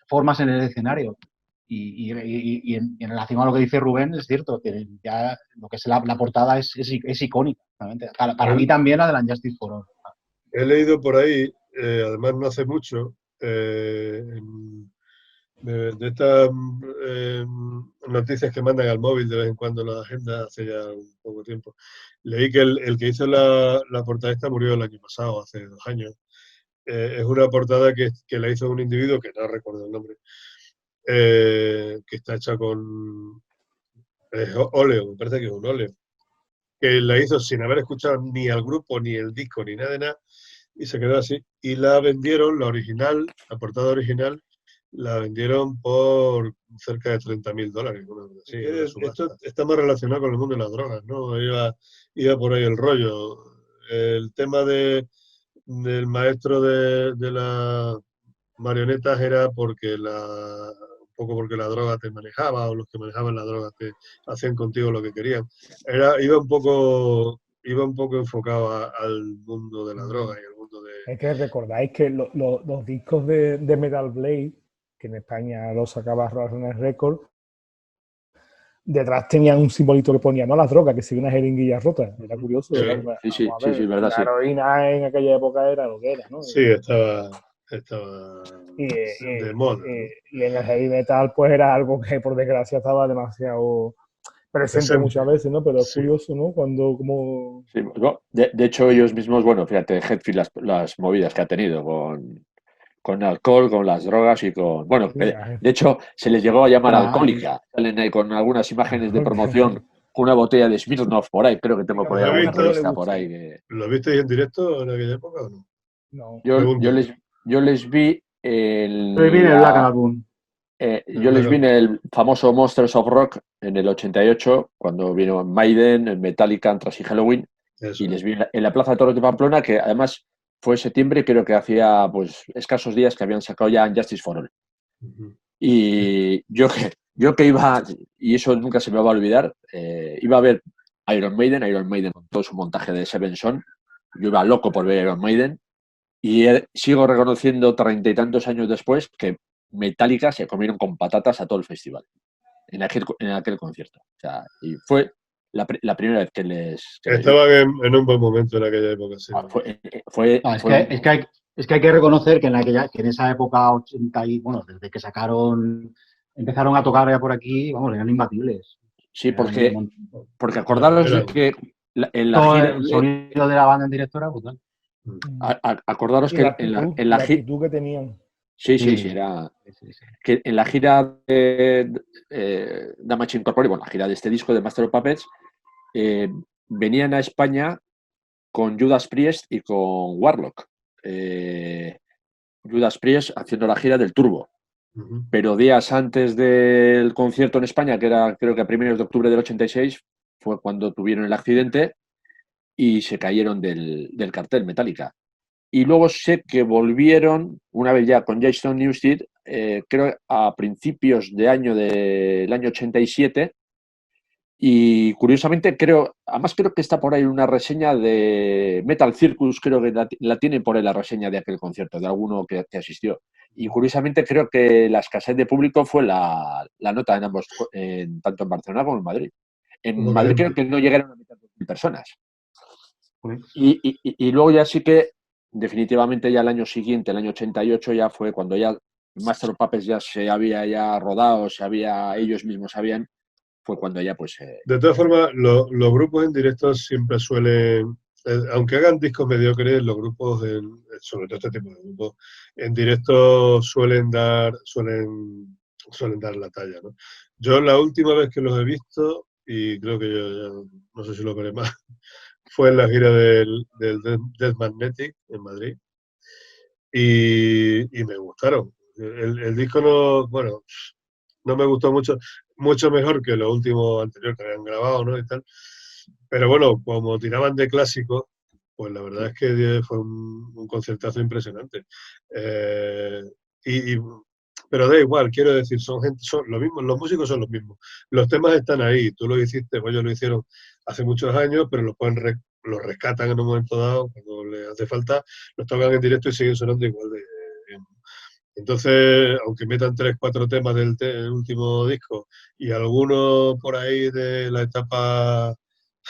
formas en el escenario. Y en relación a lo que dice Rubén, es cierto que ya lo que es la portada es icónica. Para mí también la de la Justice for All. He leído por ahí, además no hace mucho, de estas noticias que mandan al móvil de vez en cuando la agenda, hace ya un poco tiempo. Leí que el que hizo la portada esta murió el año pasado, hace 2 años. Es una portada que la hizo un individuo, que no recuerdo el nombre, que está hecha con óleo, me parece que es un óleo, que la hizo sin haber escuchado ni al grupo, ni el disco, ni nada de nada, y se quedó así. Y la vendieron, la original, la portada original, la vendieron por cerca de $30.000. Sí, esto está más relacionado con el mundo de las drogas, ¿no? Iba por ahí el rollo. El tema del maestro de las marionetas era un poco porque la droga te manejaba, o los que manejaban la droga te hacían contigo lo que querían. Iba un poco enfocado al mundo de la droga y al mundo de... Es que recordáis que los discos de Metal Blade, que en España los sacaba Roadrunner Records, detrás tenían un simbolito que ponía, no las drogas, que sigue una jeringuilla rota. Era curioso. Sí, ¿verdad? sí, Vamos a ver, verdad, la sí. heroína en aquella época era lo que era, ¿no? Sí, estaba Y, de moda, ¿no? y en el heavy metal, pues era algo que por desgracia estaba demasiado presente muchas veces, ¿no? Pero es Sí. curioso, ¿no? Como... Sí, no, de hecho, ellos mismos, bueno, fíjate, Hetfield, las movidas que ha tenido con alcohol, con las drogas y con... Bueno, Sí, de hecho, se les llegó a llamar Ah, alcohólica. Salen ahí con algunas imágenes de promoción con una botella de Smirnoff por ahí. Creo que tengo por ahí ¿Lo alguna has visto? revista por ahí. ¿Lo visteis en directo en aquella época o no? No. Yo les vi en viene el Black Album. yo les vi en el famoso Monsters of Rock en el 88, cuando vino Maiden, Metallica, Anthrax y Halloween. Eso. Y les vi en la Plaza de Toros de Pamplona, que además fue septiembre, creo que hacía pues escasos días que habían sacado ya Justice for All. Y yo que iba, y eso nunca se me va a olvidar, iba a ver Iron Maiden con todo su montaje de Seven Son. Yo iba loco por ver Iron Maiden. Y sigo reconociendo 30 y tantos años después que Metallica se comieron con patatas a todo el festival, en aquel concierto. O sea, y fue la primera vez que les vi. Estaban en un buen momento en aquella época, sí. Es que hay que reconocer que en esa época 80 y, bueno, desde que empezaron a tocar ya por aquí, vamos, eran imbatibles. Sí, porque acordaros de que en la gira... El sonido de la banda en directo era brutal. Acordaros que en la gira... actitud que tenían. Sí, era... Que en la gira de Damage Incorporated, bueno, la gira de este disco de Master of Puppets, venían a España con Judas Priest y con Warlock. Judas Priest haciendo la gira del Turbo. Pero días antes del concierto en España, que era creo que a primeros de octubre del 86, fue cuando tuvieron el accidente y se cayeron del cartel Metallica. Y luego sé que volvieron, una vez ya con Jason Newsted, creo a principios del año 87, y curiosamente además creo que está por ahí una reseña de Metal Circus, creo que la tiene por ahí la reseña de aquel concierto, de alguno que asistió. Y curiosamente creo que la escasez de público fue la nota en ambos, tanto en Barcelona como en Madrid. En Madrid creo que no llegaron a 1.000 personas. Y luego ya sí que definitivamente ya el año siguiente, el año 88, ya fue cuando ya Master of Puppets ya se había ya rodado, ellos mismos sabían, fue cuando ya pues... De todas formas, los grupos en directo siempre suelen, aunque hagan discos mediocres, los grupos, sobre todo este tipo de grupos, en directo suelen dar la talla, ¿no? Yo la última vez que los he visto, y creo que yo ya no sé si lo veré más, fue en la gira del Death Magnetic en Madrid, y me gustaron. El disco no me gustó mucho mejor que lo último anterior que habían grabado, ¿no? Y tal. Pero bueno, como tiraban de clásicos, pues la verdad es que fue un concertazo impresionante. Pero da igual, quiero decir, son lo mismo, los músicos son los mismos. Los temas están ahí, tú lo hiciste, pues ellos lo hicieron hace muchos años, pero los rescatan en un momento dado, cuando les hace falta, los tocan en directo y siguen sonando igual de bien. Entonces, aunque metan 3, 4 temas del último disco y algunos por ahí de la etapa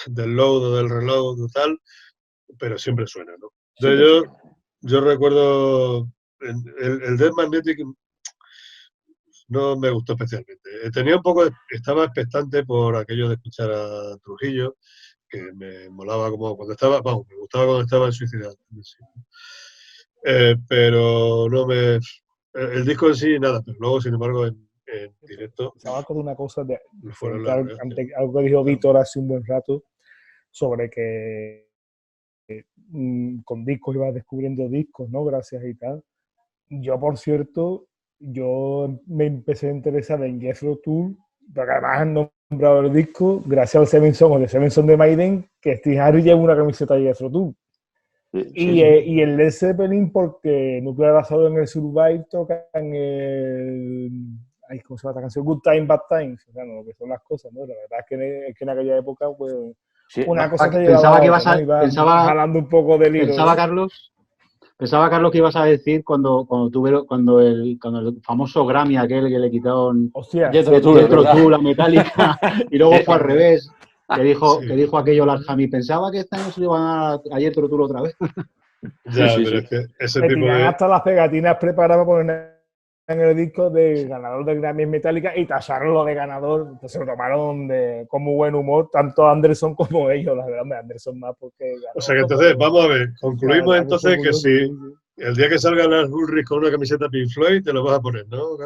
del load o del reload o tal, pero siempre suena, ¿no? Entonces yo recuerdo el Death Magnetic no me gustó especialmente. Estaba expectante por aquello de escuchar a Trujillo, que me molaba como cuando estaba, vamos, me gustaba cuando estaba en Suicidal. Sí. Pero no me... El disco en sí, nada, pero luego, sin embargo, en directo... Estaba con una cosa de ante algo que dijo Víctor hace un buen rato, sobre que con discos ibas descubriendo discos, ¿no? Gracias y tal. Yo, por cierto, yo me empecé a interesar en Jethro Tull, porque además han nombrado el disco gracias al Seven Son o de Seven Son de Maiden, que Steve Harris lleva una camiseta de Jethro Tull. Y el Led Zeppelin, porque Nuclear Assault en el Survive tocan el... Ay, ¿cómo se llama esta canción? Good Time, Bad Times. O sea, no, lo que son las cosas, ¿no? La verdad es que en aquella época, pues, una cosa te llevaba a otra, ¿no? Iba jalando un poco del hilo. Pensaba, Carlos, que ibas a decir cuando el famoso Grammy aquel que le quitaron Jethro Tull a Metallica y luego fue al revés, que dijo aquello Lars Hamill. Pensaba que este año se le iban a Jethro Tull otra vez. Ya, pero es que ese me tipo de... hasta las pegatinas preparadas para poner en el disco de ganador del Grammy Metallica y tasarlo de ganador. Entonces lo tomaron con muy buen humor, tanto Anderson como ellos. La verdad, Anderson más porque... O sea que entonces, vamos a ver, concluimos entonces que si el día que salga Lars Ulrich con una camiseta Pink Floyd, te lo vas a poner, ¿no?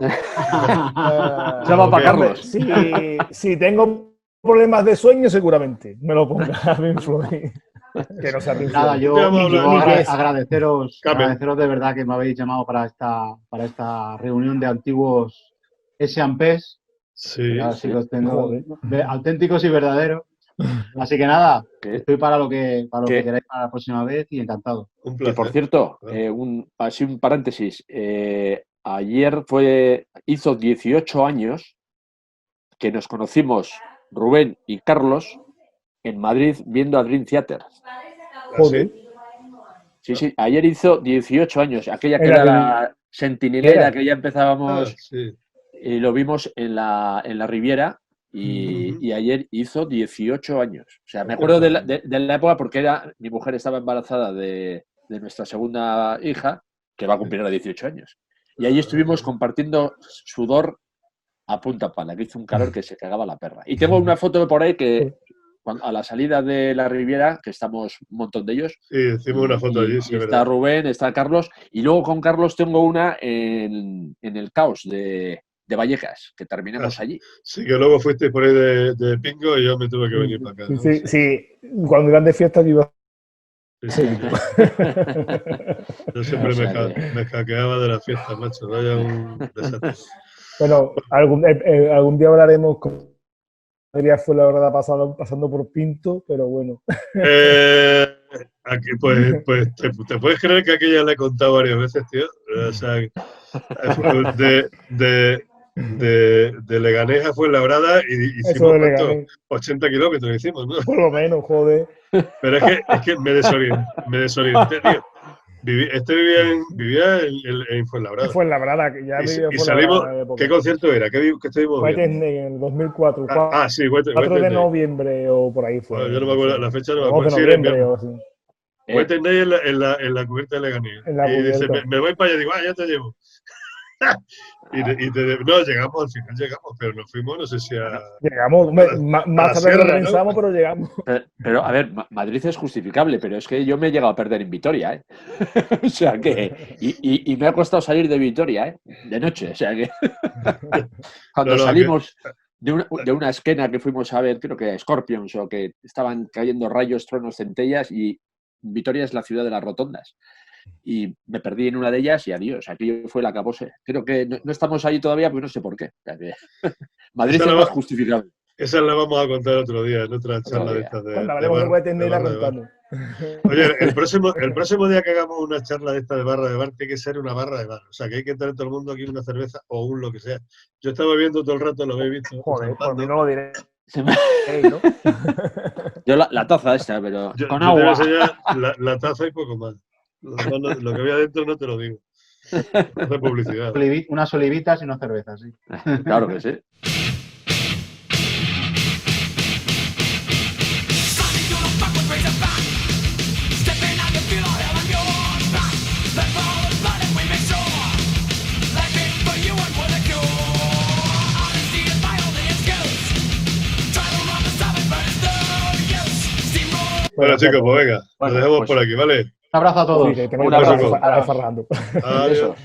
Se va para Carlos. Si tengo problemas de sueño, seguramente me lo ponga Pink Floyd. Que no sea Pink Floyd. Nada, yo agradeceros de verdad que me habéis llamado para esta reunión de antiguos S&Ps. Sí, así los tengo auténticos y verdaderos. Así que nada, estoy para lo que queráis para la próxima vez y encantado. Un placer. Que por cierto, así un paréntesis, ayer hizo 18 años que nos conocimos Rubén y Carlos en Madrid viendo a Dream Theater. Joder. Sí, ayer hizo 18 años, aquella que era la sentinelera que ya empezábamos y lo vimos en la Riviera y ayer hizo 18 años. O sea, me acuerdo de la época porque mi mujer estaba embarazada de nuestra segunda hija, que va a cumplir a 18 años. Y ahí estuvimos compartiendo sudor a punta pala, que hizo un calor que se cagaba la perra. Y tengo una foto por ahí que a la salida de la Riviera, que estamos un montón de ellos. Sí, hicimos una foto allí, sí, está verdad. Rubén, está Carlos, y luego con Carlos tengo una en el Caos de Vallecas, que terminamos allí. Sí, que luego fuiste por ahí de Pingo y yo me tuve que venir para acá. ¿No? Sí, cuando iban de fiesta yo iba. Sí. Yo siempre me hackeaba de las fiestas, macho, vaya un desastre. Bueno, algún día hablaremos con fue la verdad pasando por Pinto, pero bueno. Aquí, pues ¿te puedes creer que aquella la he contado varias veces, tío? O sea, de Leganés a Fuenlabrada y hicimos 80 kilómetros hicimos, ¿no? Por lo menos, joder. Pero es que me desorienté, tío. Vivía en Fuenlabrada. En Fuenlabrada, que ya vivía en salimos. ¿Qué concierto era? ¿Qué estuvimos viendo? En el 2004. Sí, 4 de noviembre o por ahí fue. Bueno, yo no me acuerdo, la fecha no me acuerdo. De noviembre o así. Wetherday en la cubierta de Leganés. En la Y dice, cubierta. me voy para allá, digo, ya te llevo. No, llegamos, al final llegamos, pero nos fuimos, no sé si a... Llegamos, más tarde de lo que sierra, ¿no? pensamos, pero llegamos. Pero, a ver, Madrid es justificable, pero es que yo me he llegado a perder en Vitoria, ¿eh? O sea que... Y me ha costado salir de Vitoria, ¿eh? De noche, o sea que... Cuando salimos de una esquena que fuimos a ver, creo que Scorpions, o que estaban cayendo rayos, truenos, centellas, y Vitoria es la ciudad de las rotondas. Y me perdí en una de ellas y adiós, aquello fue la acabose. Creo que no estamos ahí todavía, pues no sé por qué. O sea que Madrid es más justificable. Esa la vamos a contar otro día, en otra charla de estas de... Cuando hablemos de Wetherday la contamos. Oye, el próximo día que hagamos una charla de esta de barra de bar, tiene que ser una barra de bar. O sea, que hay que traer todo el mundo aquí una cerveza o un lo que sea. Yo estaba bebiendo todo el rato, lo habéis visto. Joder, por mí no lo diré. ¿No? Yo la taza esta, pero yo, con yo agua. Te voy a enseñar la taza y poco más. Lo que había dentro no te lo digo. No hace publicidad. Unas olivitas y unas cervezas, sí. Claro que sí. Bueno, chicos, pues venga, nos dejamos por aquí, ¿vale? Un abrazo a todos. Sí, que tengo Un que abrazo. a Fernando. Adiós.